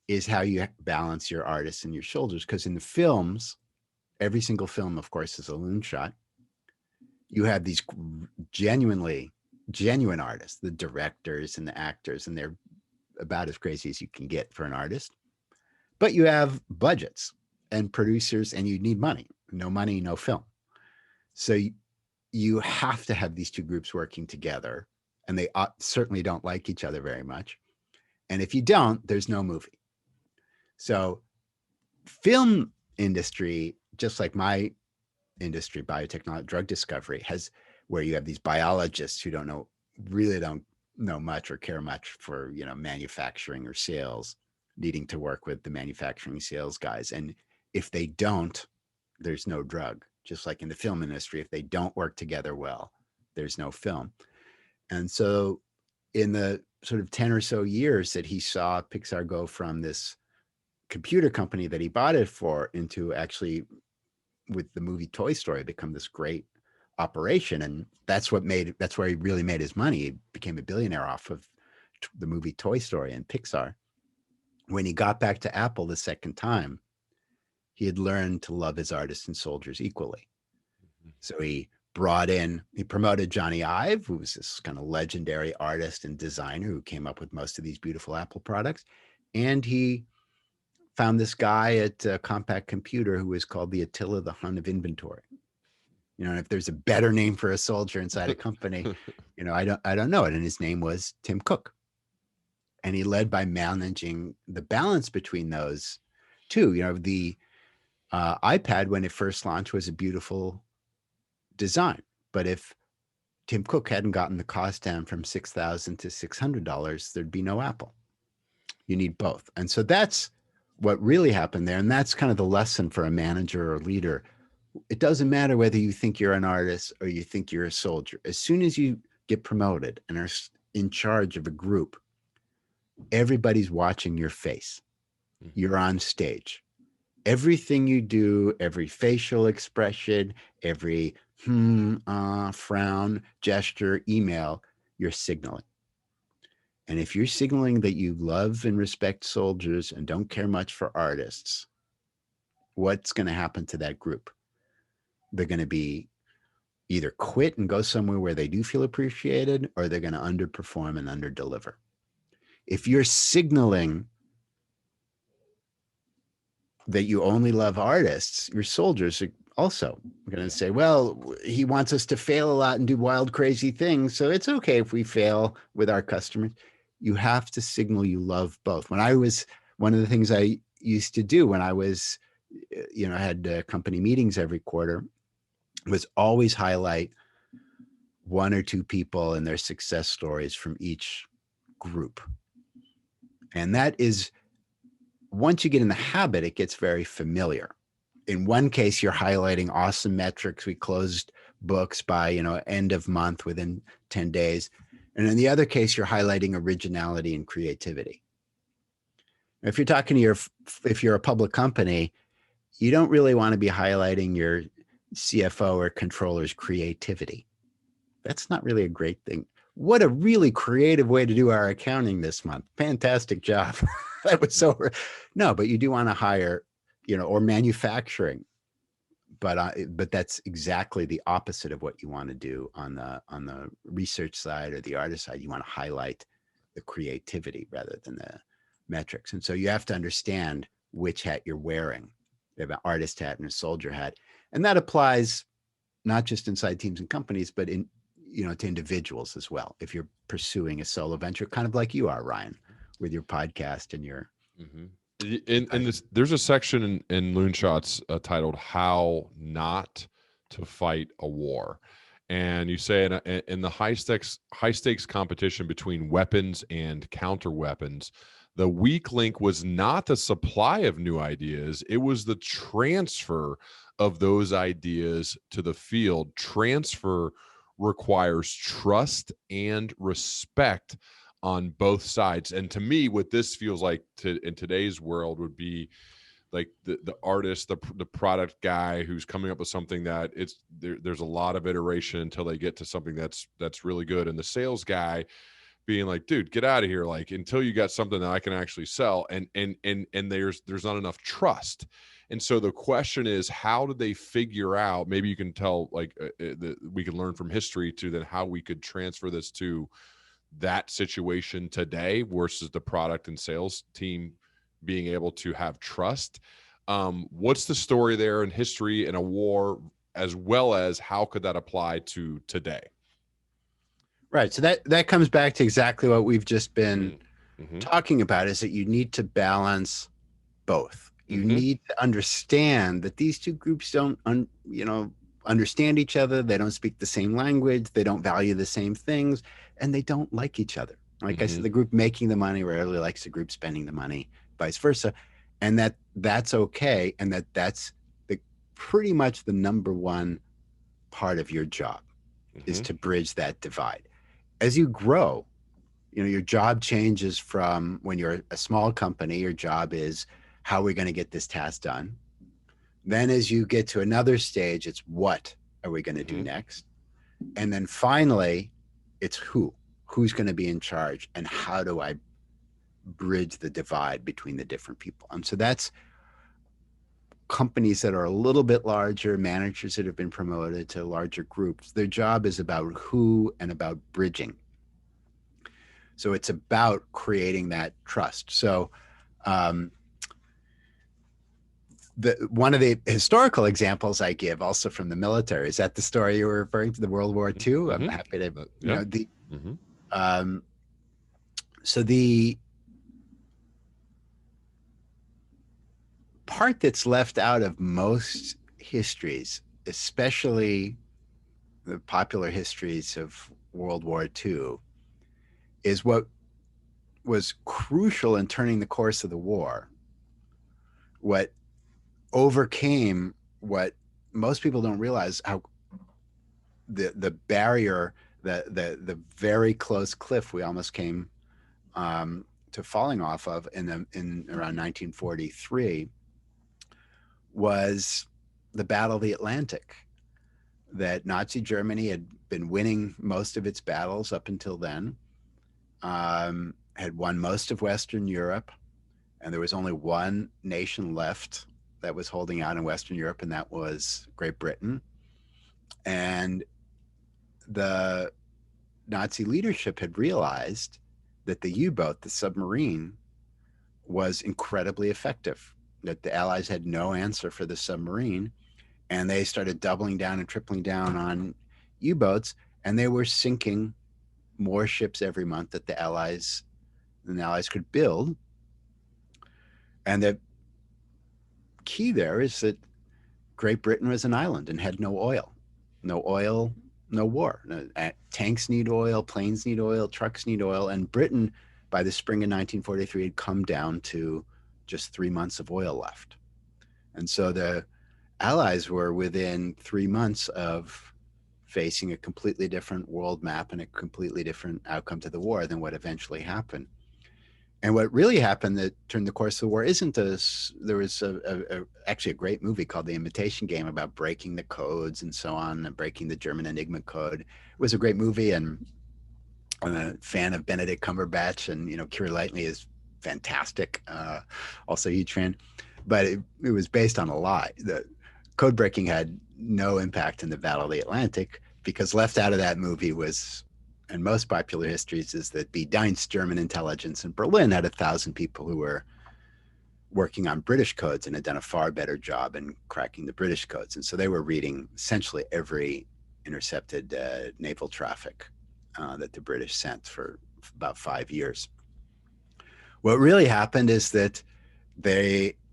is how you balance your artists and your soldiers. Because in the films, every single film, of course, is a Loonshot. You have these genuine artists, the directors and the actors, and they're about as crazy as you can get for an artist. But you have budgets and producers, and you need money. No money, no film. So you have to have these two groups working together, and they certainly don't like each other very much. And if you don't, there's no movie. So film industry, just like my industry, biotechnology, drug discovery, has where you have these biologists who really don't know much or care much for, manufacturing or sales, needing to work with the manufacturing sales guys. And if they don't, there's no drug. Just like in the film industry, if they don't work together well, there's no film. And so in the sort of 10 or so years that he saw Pixar go from this computer company that he bought it for into actually, with the movie Toy Story, become this great operation. And that's where he really made his money. He became a billionaire off of the movie Toy Story and Pixar. When he got back to Apple the second time, he had learned to love his artists and soldiers equally. So he promoted Johnny Ive, who was this kind of legendary artist and designer who came up with most of these beautiful Apple products. And he found this guy at Compact Computer who was called the Attila the Hun of inventory. And if there's a better name for a soldier inside a company, I don't know it. And his name was Tim Cook. And he led by managing the balance between those two. The iPad, when it first launched, was a beautiful design. But if Tim Cook hadn't gotten the cost down from $6,000 to $600, there'd be no Apple. You need both. And so that's what really happened there. And that's kind of the lesson for a manager or leader. It doesn't matter whether you think you're an artist or you think you're a soldier. As soon as you get promoted and are in charge of a group, everybody's watching your face. You're on stage. Everything you do, every facial expression, every frown, gesture, email, you're signaling. And if you're signaling that you love and respect soldiers and don't care much for artists, what's going to happen to that group? They're going to be either quit and go somewhere where they do feel appreciated, or they're going to underperform and underdeliver. If you're signaling that you only love artists, your soldiers are also going to say, well, he wants us to fail a lot and do wild, crazy things, so it's okay if we fail with our customers. You have to signal you love both. One of the things I used to do when I was, I had company meetings every quarter, was always highlight one or two people and their success stories from each group. And that is, once you get in the habit, it gets very familiar. In one case, you're highlighting awesome metrics. We closed books by, end of month within 10 days. And in the other case, you're highlighting originality and creativity. If you're talking to if you're a public company, you don't really want to be highlighting your CFO or controller's creativity. That's not really a great thing. What a really creative way to do our accounting this month. Fantastic job. That was so, no, but you do want to hire, or manufacturing. But that's exactly the opposite of what you want to do on the research side or the artist side. You want to highlight the creativity rather than the metrics. And so you have to understand which hat you're wearing. You have an artist hat and a soldier hat. And that applies not just inside teams and companies, but to individuals as well. If you're pursuing a solo venture, kind of like you are, Ryan, with your podcast and your. Mm-hmm. There's a section in Loonshots titled "How Not to Fight a War," and you say in the high stakes competition between weapons and counter weapons, the weak link was not the supply of new ideas; it was the transfer of those ideas to the field. Transfer requires trust and respect on both sides. And to me, what this feels like in today's world would be like the artist, the product guy who's coming up with something that there's a lot of iteration until they get to something that's really good. And the sales guy being like, dude, get out of here. Like, until you got something that I can actually sell. And there's not enough trust. And so the question is, how did they figure out, maybe you can tell, like we can learn from history to then how we could transfer this to that situation today versus the product and sales team being able to have trust. What's the story there in history in a war, as well as how could that apply to today? Right. So that comes back to exactly what we've just been talking about, is that you need to balance both. You need to understand that these two groups don't, understand each other. They don't speak the same language. They don't value the same things, and they don't like each other. Like I said, the group making the money rarely likes the group spending the money, vice versa. And that's okay. And that's pretty much the number one part of your job is to bridge that divide. As you grow, your job changes from when you're a small company, your job is how are we going to get this task done? Then as you get to another stage, it's what are we going to do next? And then finally, it's who's going to be in charge and how do I bridge the divide between the different people? And so that's companies that are a little bit larger, managers that have been promoted to larger groups. Their job is about who and about bridging. So it's about creating that trust. So one of the historical examples I give, also from the military, is that the story you were referring to, the World War II. I'm happy to, so the part that's left out of most histories, especially the popular histories of World War II, is what was crucial in turning the course of the war. What overcame what most people don't realize, how the barrier, the very close cliff we almost came to falling off of in around 1943, was the Battle of the Atlantic. That Nazi Germany had been winning most of its battles up until then, had won most of Western Europe, and there was only one nation left that was holding out in Western Europe, and that was Great Britain. And the Nazi leadership had realized that the U-boat, the submarine, was incredibly effective, that the Allies had no answer for the submarine, and they started doubling down and tripling down on U-boats, and they were sinking more ships every month that the Allies could build. And the key there is that Great Britain was an island and had no oil, no war. Tanks need oil, planes need oil, trucks need oil. And Britain, by the spring of 1943, had come down to just 3 months of oil left. And so the Allies were within 3 months of facing a completely different world map and a completely different outcome to the war than what eventually happened. And what really happened that turned the course of the war isn't this. There was actually a great movie called The Imitation Game about breaking the codes and so on, and breaking the German Enigma code. It was a great movie, and I'm a fan of Benedict Cumberbatch, and Keira Knightley is fantastic. Also a huge fan, but it was based on a lie. The code breaking had no impact in the Battle of the Atlantic, because left out of that movie was, and most popular histories, is that the Dienst German intelligence in Berlin had 1,000 people who were working on British codes and had done a far better job in cracking the British codes. And so they were reading essentially every intercepted naval traffic that the British sent for about 5 years. What really happened is that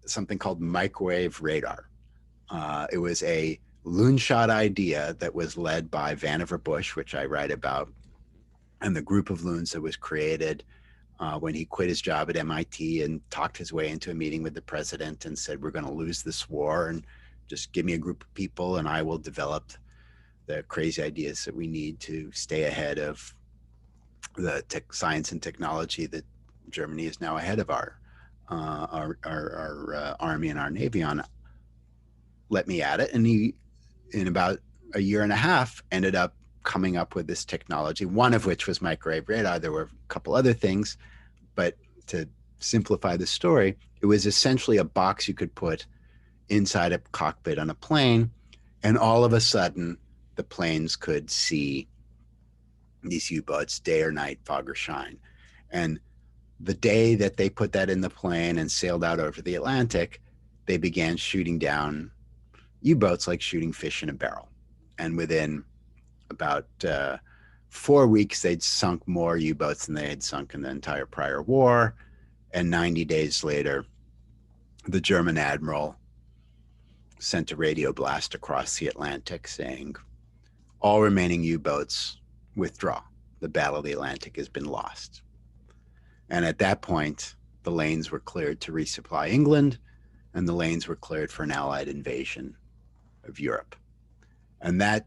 something called microwave radar. It was a Loonshot idea that was led by Vannevar Bush, which I write about, and the group of loons that was created when he quit his job at MIT and talked his way into a meeting with the president and said, we're going to lose this war, and just give me a group of people and I will develop the crazy ideas that we need to stay ahead of the science and technology that Germany is now ahead of our army and our navy on. Let me at it. And he, in about a year and a half, ended up coming up with this technology, one of which was microwave radar. There were a couple other things, but to simplify the story, it was essentially a box you could put inside a cockpit on a plane, and all of a sudden the planes could see these U-boats day or night, fog or shine. And the day that they put that in the plane and sailed out over the Atlantic, they began shooting down U-boats like shooting fish in a barrel. And within about 4 weeks, they'd sunk more U-boats than they had sunk in the entire prior war. And 90 days later, the German admiral sent a radio blast across the Atlantic saying, all remaining U-boats withdraw. The Battle of the Atlantic has been lost. And at that point, the lanes were cleared to resupply England, and the lanes were cleared for an Allied invasion of Europe. And that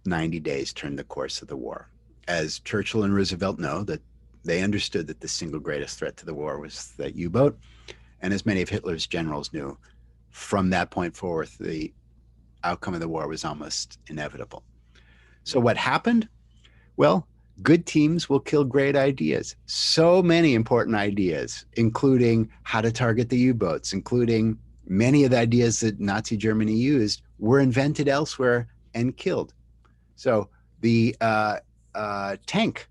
90 days turned the course of the war. As Churchill and Roosevelt know, that they understood that the single greatest threat to the war was that U-boat. And as many of Hitler's generals knew, from that point forward, the outcome of the war was almost inevitable. So what happened? Well, good teams will kill great ideas. So many important ideas, including how to target the U-boats, including many of the ideas that Nazi Germany used, were invented elsewhere and killed. So the tank,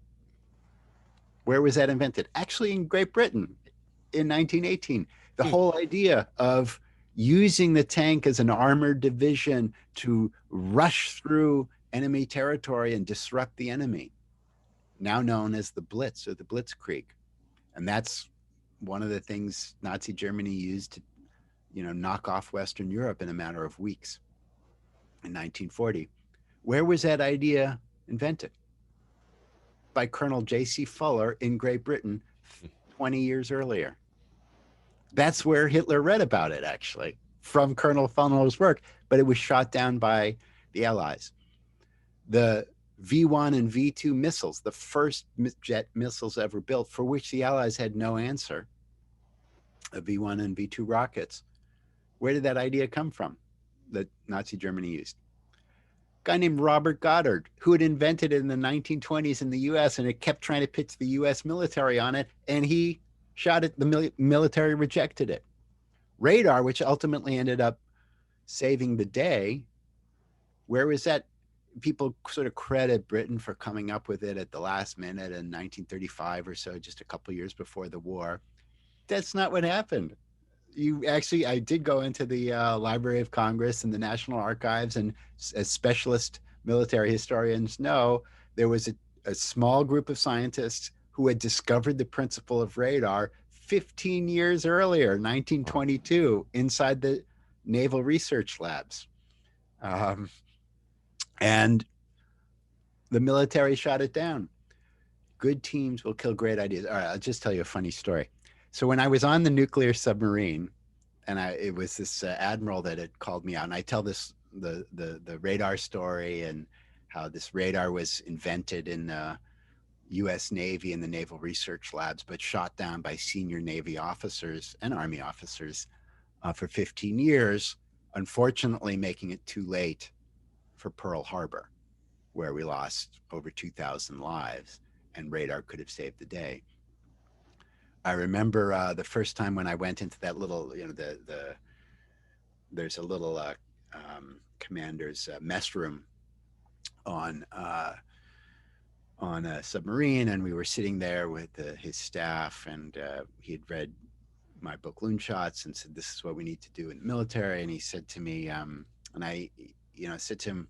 where was that invented? Actually in Great Britain in 1918. The whole idea of using the tank as an armored division to rush through enemy territory and disrupt the enemy, now known as the Blitz or the Blitzkrieg. And that's one of the things Nazi Germany used to, knock off Western Europe in a matter of weeks in 1940. Where was that idea invented? By Colonel J.C. Fuller in Great Britain 20 years earlier. That's where Hitler read about it, actually, from Colonel Fuller's work, but it was shot down by the Allies. The V-1 and V-2 missiles, the first jet missiles ever built, for which the Allies had no answer, the V-1 and V-2 rockets. Where did that idea come from that Nazi Germany used? A guy named Robert Goddard, who had invented it in the 1920s in the US, and it kept trying to pitch the US military on it, and he shot it, the military rejected it. Radar, which ultimately ended up saving the day, where was that? People sort of credit Britain for coming up with it at the last minute in 1935 or so, just a couple of years before the war. That's not what happened. I did go into the Library of Congress and the National Archives, and as specialist military historians know, there was a small group of scientists who had discovered the principle of radar 15 years earlier, 1922, inside the Naval Research Labs. And the military shot it down. Good teams will kill great ideas. All right, I'll just tell you a funny story. So when I was on the nuclear submarine, and it was this admiral that had called me out, and I tell this the radar story, and how this radar was invented in the U.S. Navy and the Naval Research Labs, but shot down by senior Navy officers and Army officers for 15 years, unfortunately making it too late for Pearl Harbor, where we lost over 2,000 lives, and radar could have saved the day. I remember the first time when I went into that little, there's a little commander's mess room on a submarine, and we were sitting there with his staff, and he had read my book Loonshots and said, this is what we need to do in the military. And he said to me, and I said to him,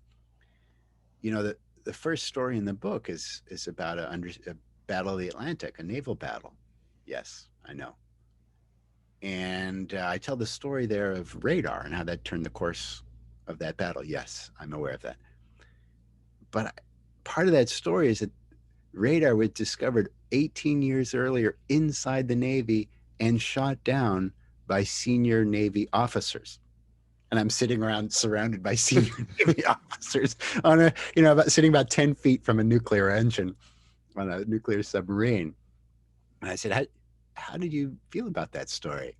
the first story in the book is about a battle of the Atlantic, a naval battle. Yes, I know. And I tell the story there of radar and how that turned the course of that battle. Yes, I'm aware of that. But part of that story is that radar was discovered 18 years earlier inside the Navy and shot down by senior Navy officers. And I'm sitting around surrounded by senior Navy officers on sitting about 10 feet from a nuclear engine on a nuclear submarine. And I said, how did you feel about that story?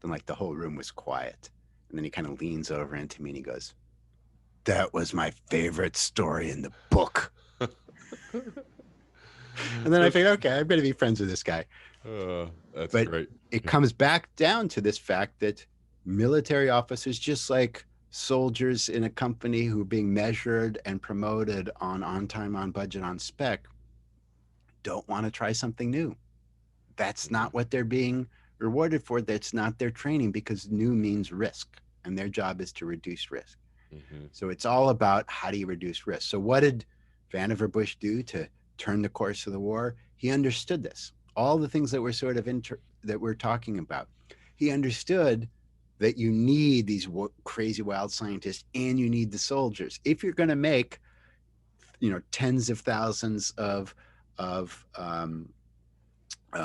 And like the whole room was quiet. And then he kind of leans over into me and he goes, that was my favorite story in the book. And then I figured, okay, I'm going to be friends with this guy. That's but great. It comes back down to this fact that military officers, just like soldiers in a company who are being measured and promoted on time, on budget, on spec, don't want to try something new. That's not what they're being rewarded for. That's not their training, because new means risk, and their job is to reduce risk. Mm-hmm. So it's all about how do you reduce risk. So what did Vannevar Bush do to turn the course of the war? He understood this. All the things that we're sort of that we're talking about. He understood that you need these crazy wild scientists and you need the soldiers. If you're going to make, tens of thousands of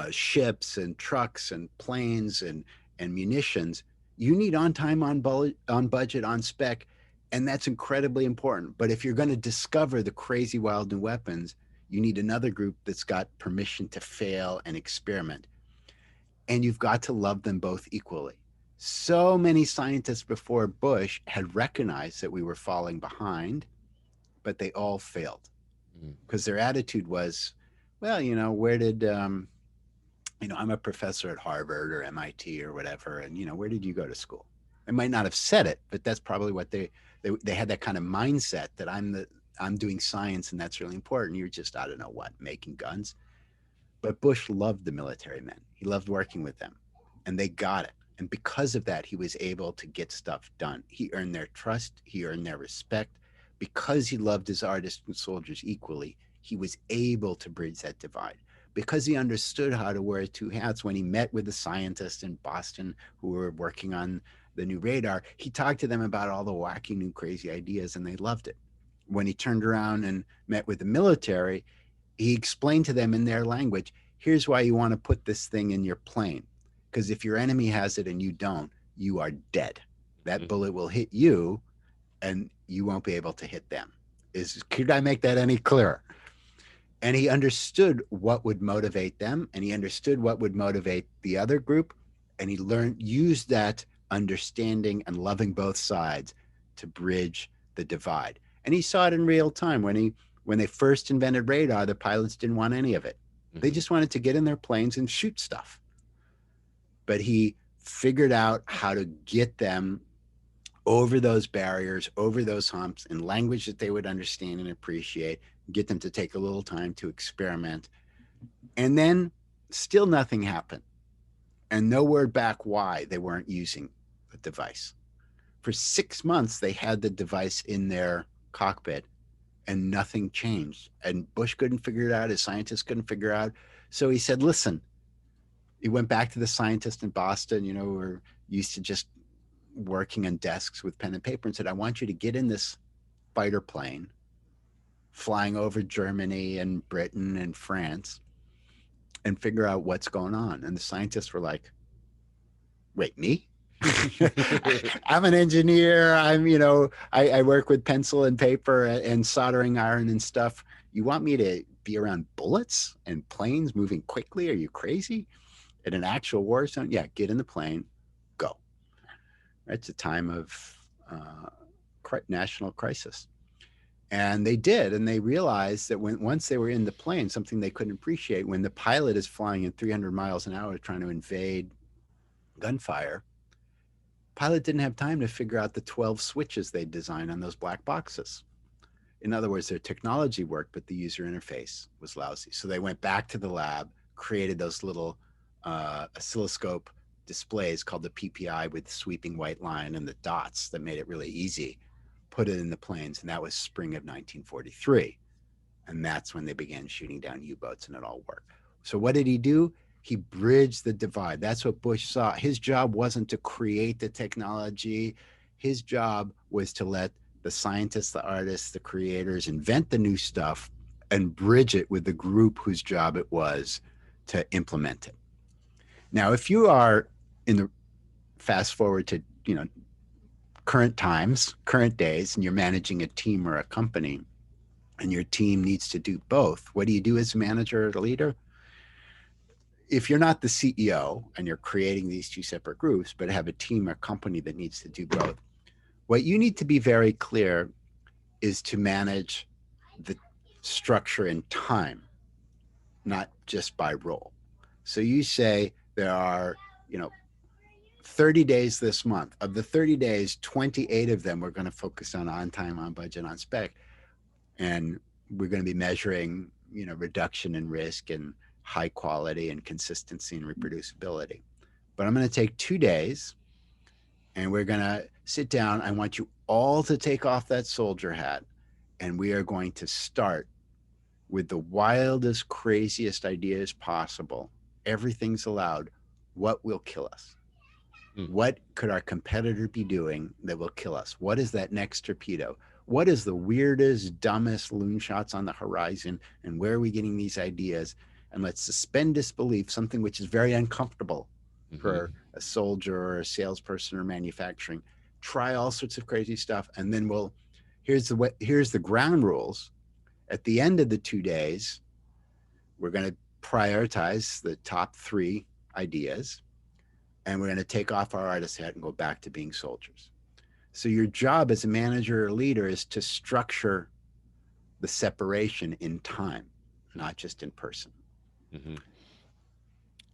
ships and trucks and planes and munitions, you need on time, on budget, on spec, and that's incredibly important. But if you're going to discover the crazy wild new weapons, you need another group that's got permission to fail and experiment. And you've got to love them both equally. So many scientists before Bush had recognized that we were falling behind, but they all failed because their attitude was, well, where did, I'm a professor at Harvard or MIT or whatever, and, where did you go to school? They might not have said it, but that's probably what they had, that kind of mindset that I'm doing science and that's really important. You're just, I don't know what, making guns. But Bush loved the military men. He loved working with them, and they got it. And because of that, he was able to get stuff done. He earned their trust. He earned their respect. Because he loved his artists and soldiers equally, he was able to bridge that divide. Because he understood how to wear two hats, when he met with the scientists in Boston who were working on the new radar, he talked to them about all the wacky, new, crazy ideas, and they loved it. When he turned around and met with the military, he explained to them in their language, here's why you want to put this thing in your plane. Because if your enemy has it and you don't, you are dead. That bullet will hit you and you won't be able to hit them. Could I make that any clearer? And he understood what would motivate them, and he understood what would motivate the other group. And he used that understanding and loving both sides to bridge the divide. And he saw it in real time. When they first invented radar, the pilots didn't want any of it. They just wanted to get in their planes and shoot stuff. But he figured out how to get them over those barriers, over those humps, in language that they would understand and appreciate, get them to take a little time to experiment. And then still nothing happened. And no word back why they weren't using the device. For 6 months, they had the device in their cockpit and nothing changed. And Bush couldn't figure it out. His scientists couldn't figure out. So he said, listen, he went back to the scientist in Boston, who were used to just working on desks with pen and paper, and said, I want you to get in this fighter plane flying over Germany and Britain and France and figure out what's going on. And the scientists were like, wait, me? I'm an engineer. I work with pencil and paper and soldering iron and stuff. You want me to be around bullets and planes moving quickly? Are you crazy? In an actual war zone? Yeah, get in the plane, go. It's a time of national crisis. And they did, and they realized that once they were in the plane, something they couldn't appreciate, when the pilot is flying at 300 miles an hour trying to invade gunfire, pilot didn't have time to figure out the 12 switches they designed on those black boxes. In other words, their technology worked, but the user interface was lousy. So they went back to the lab, created those little oscilloscope displays called the PPI with the sweeping white line and the dots that made it really easy, put it in the planes, and that was spring of 1943. And that's when they began shooting down U-boats, and it all worked. So what did he do? He bridged the divide. That's what Bush saw. His job wasn't to create the technology. His job was to let the scientists, the artists, the creators invent the new stuff and bridge it with the group whose job it was to implement it. Now, if you are in the fast forward to, current times, current days, and you're managing a team or a company, and your team needs to do both, what do you do as a manager or a leader? If you're not the CEO and you're creating these two separate groups, but have a team or company that needs to do both, what you need to be very clear is to manage the structure in time, not just by role. So you say there are, 30 days this month. Of the 30 days, 28 of them we're going to focus on time, on budget, on spec. And we're going to be measuring, reduction in risk and high quality and consistency and reproducibility. But I'm going to take 2 days and we're going to sit down. I want you all to take off that soldier hat, and we are going to start with the wildest, craziest ideas possible. Everything's allowed. What will kill us? What could our competitor be doing that will kill us? What is that next torpedo? What is the weirdest, dumbest loonshots on the horizon? And where are we getting these ideas? And let's suspend disbelief, something which is very uncomfortable for a soldier or a salesperson or manufacturing. Try all sorts of crazy stuff. And then here's the ground rules. At the end of the 2 days, we're going to prioritize the top 3 ideas, and we're going to take off our artist hat and go back to being soldiers. So your job as a manager or leader is to structure the separation in time, not just in person.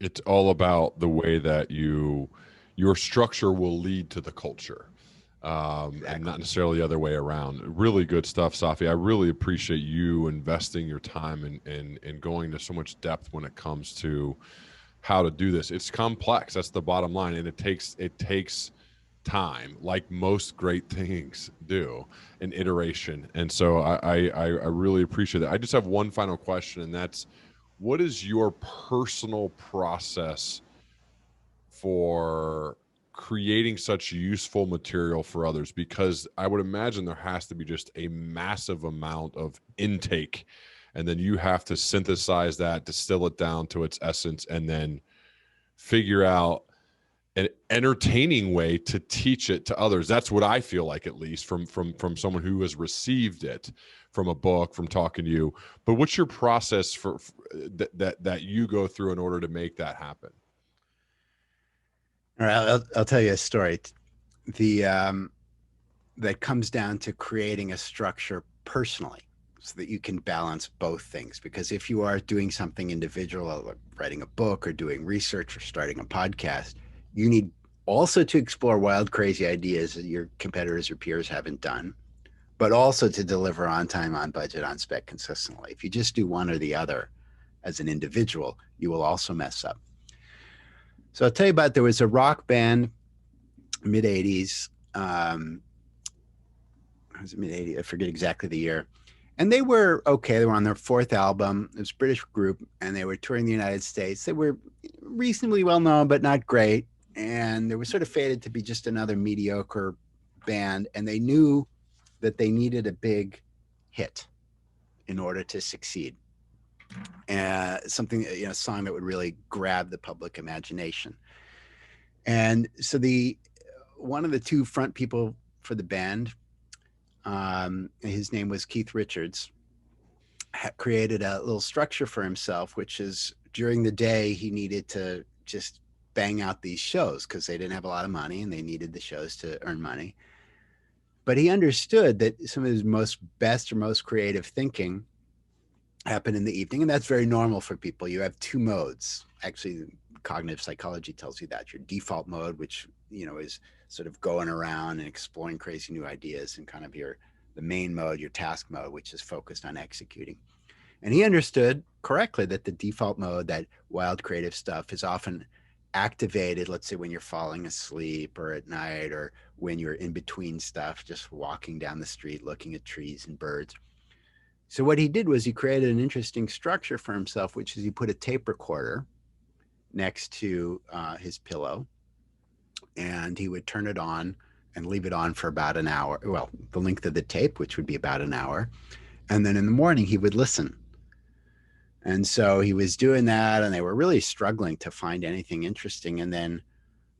It's all about the way that your structure will lead to the culture. And not necessarily the other way around. Really good stuff, Safi. I really appreciate you investing your time and going to so much depth when it comes to how to do this. It's complex. That's the bottom line. And it takes time, like most great things do, an iteration. And so I really appreciate that. I just have one final question, and that's, what is your personal process for creating such useful material for others? Because I would imagine there has to be just a massive amount of intake, and then you have to synthesize that, distill it down to its essence, and then figure out an entertaining way to teach it to others. That's what I feel like, at least from someone who has received it from a book, from talking to you. But what's your process for that you go through in order to make that happen? All right, I'll tell you a story. That comes down to creating a structure personally, so that you can balance both things. Because if you are doing something individual, like writing a book or doing research or starting a podcast, you need also to explore wild, crazy ideas that your competitors or peers haven't done, but also to deliver on time, on budget, on spec consistently. If you just do one or the other as an individual, you will also mess up. So I'll tell you about, there was a rock band, mid-'80s, was it mid-'80s? I forget exactly the year. And they were okay. They were on their 4th album. It was a British group, and they were touring the United States. They were reasonably well known, but not great. And they were sort of fated to be just another mediocre band. And they knew that they needed a big hit in order to succeed. Something, a song that would really grab the public imagination. And so the one of the two front people for the band, his name was Keith Richards, created a little structure for himself, which is during the day he needed to just bang out these shows because they didn't have a lot of money and they needed the shows to earn money. But he understood that some of his best or most creative thinking happened in the evening, and that's very normal for people. You have two modes. Actually, cognitive psychology tells you that your default mode, which is sort of going around and exploring crazy new ideas, and kind of the main mode, your task mode, which is focused on executing. And he understood correctly that the default mode, that wild creative stuff, is often activated, let's say when you're falling asleep or at night, or when you're in between stuff, just walking down the street, looking at trees and birds. So what he did was he created an interesting structure for himself, which is he put a tape recorder next to his pillow, and he would turn it on and leave it on for about an hour. Well, the length of the tape, which would be about an hour. And then in the morning, he would listen. And so he was doing that, and they were really struggling to find anything interesting. And then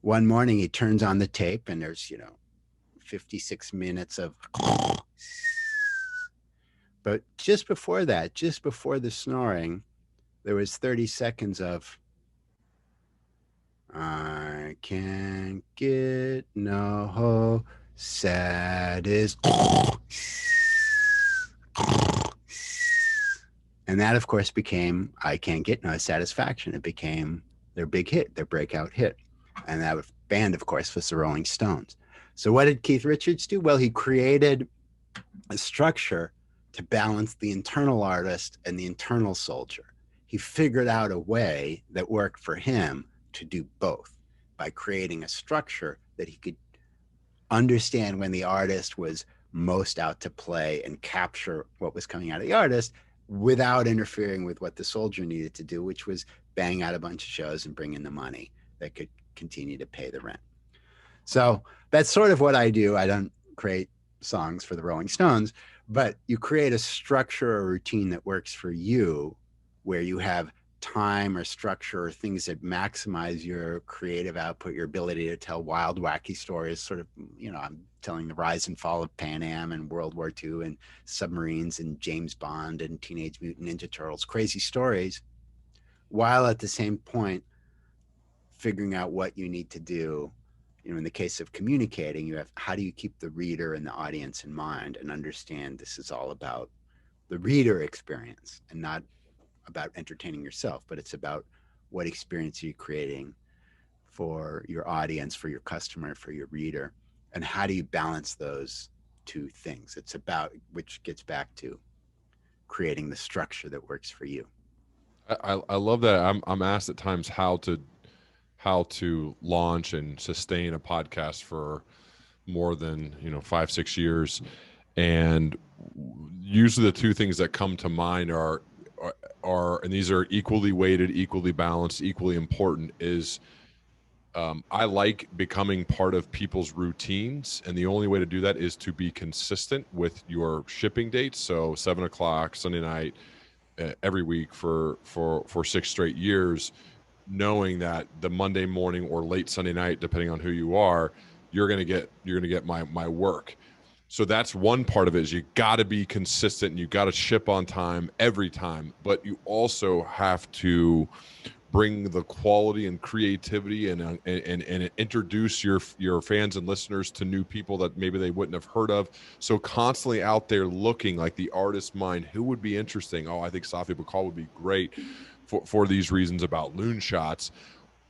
one morning he turns on the tape, and there's, 56 minutes of, but just before that, just before the snoring, there was 30 seconds of, I can't get no satisfaction. And that, of course, became I Can't Get No Satisfaction. It became their big hit, their breakout hit. And that band, of course, was the Rolling Stones. So what did Keith Richards do? Well, he created a structure to balance the internal artist and the internal soldier. He figured out a way that worked for him to do both by creating a structure that he could understand when the artist was most out to play and capture what was coming out of the artist without interfering with what the soldier needed to do, which was bang out a bunch of shows and bring in the money that could continue to pay the rent. So that's sort of what I do. I don't create songs for the Rolling Stones, but you create a structure or routine that works for you, where you have time or structure or things that maximize your creative output, your ability to tell wild, wacky stories. Sort of, I'm telling the rise and fall of Pan Am and World War II and submarines and James Bond and Teenage Mutant Ninja Turtles, crazy stories, while at the same point figuring out what you need to do. In the case of communicating, you have, how do you keep the reader and the audience in mind and understand this is all about the reader experience and not about entertaining yourself, but it's about what experience are you creating for your audience, for your customer, for your reader, and how do you balance those two things? It's about, which gets back to creating the structure that works for you. I love that. I'm asked at times how to launch and sustain a podcast for more than 5-6 years, and usually the two things that come to mind are and these are equally weighted, equally balanced, equally important, is I like becoming part of people's routines, and the only way to do that is to be consistent with your shipping dates. So 7:00 Sunday night every week for 6 straight years, knowing that the Monday morning or late Sunday night, depending on who you are, you're gonna get my work. So that's one part of it, is you got to be consistent and you got to ship on time every time, but you also have to bring the quality and creativity and introduce your fans and listeners to new people that maybe they wouldn't have heard of. So constantly out there looking like the artist's mind, who would be interesting? Oh, I think Safi Bahcall would be great for these reasons about Loonshots.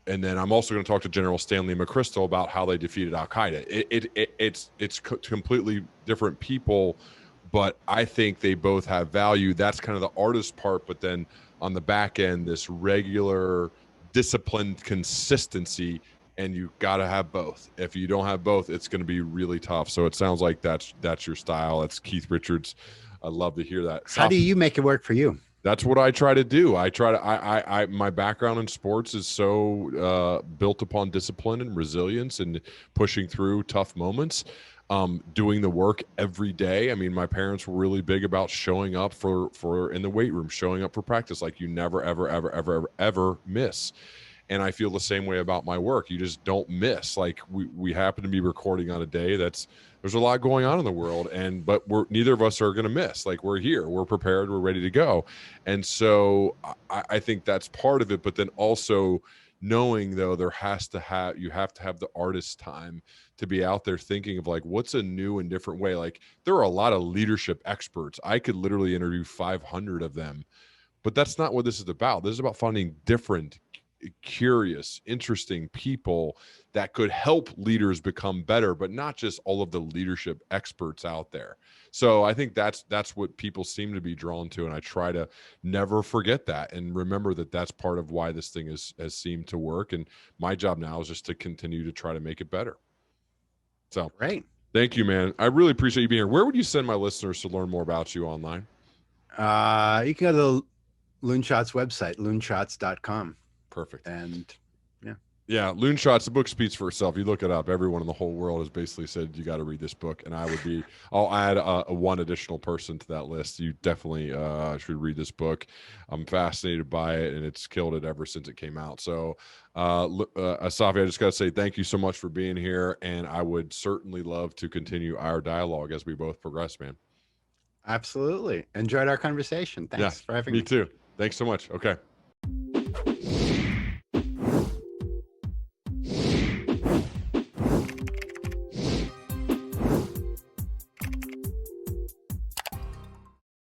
And then I'm also going to talk to General Stanley McChrystal about how they defeated Al-Qaeda. It's completely different people, but I think they both have value. That's kind of the artist part. But then on the back end, this regular, disciplined consistency, and you got to have both. If you don't have both, it's going to be really tough. So it sounds like that's your style. That's Keith Richards. I love to hear that. How do you make it work for you? That's what I try to do. My background in sports is so built upon discipline and resilience and pushing through tough moments, doing the work every day. I mean, my parents were really big about showing up for in the weight room, showing up for practice like you never, ever, ever, ever, ever, ever miss. And I feel the same way about my work. You just don't miss. Like we happen to be recording on a day there's a lot going on in the world, but neither of us are going to miss. Like, we're here, we're prepared, we're ready to go. And so I think that's part of it. But then also knowing, though, you have to have the artist time to be out there thinking of, like, what's a new and different way. Like, there are a lot of leadership experts. I could literally interview 500 of them, but that's not what this is about. This is about finding different, curious, interesting people that could help leaders become better, but not just all of the leadership experts out there. So I think that's what people seem to be drawn to, and I try to never forget that and remember that that's part of why this thing has seemed to work. And my job now is just to continue to try to make it better. So Great. Thank you, man. I really appreciate you being here. Where would you send my listeners to learn more about you online? You can go to the Loonshot's website, loonshots.com. Perfect. And yeah, Loonshots, the book speaks for itself. You look it up. Everyone in the whole world has basically said you got to read this book, and I'll add one additional person to that list. You definitely should read this book. I'm fascinated by it, and it's killed it ever since it came out. So, Safi, I just got to say thank you so much for being here, and I would certainly love to continue our dialogue as we both progress, man. Absolutely. Enjoyed our conversation. Thanks for having me. Me too. Thanks so much. Okay.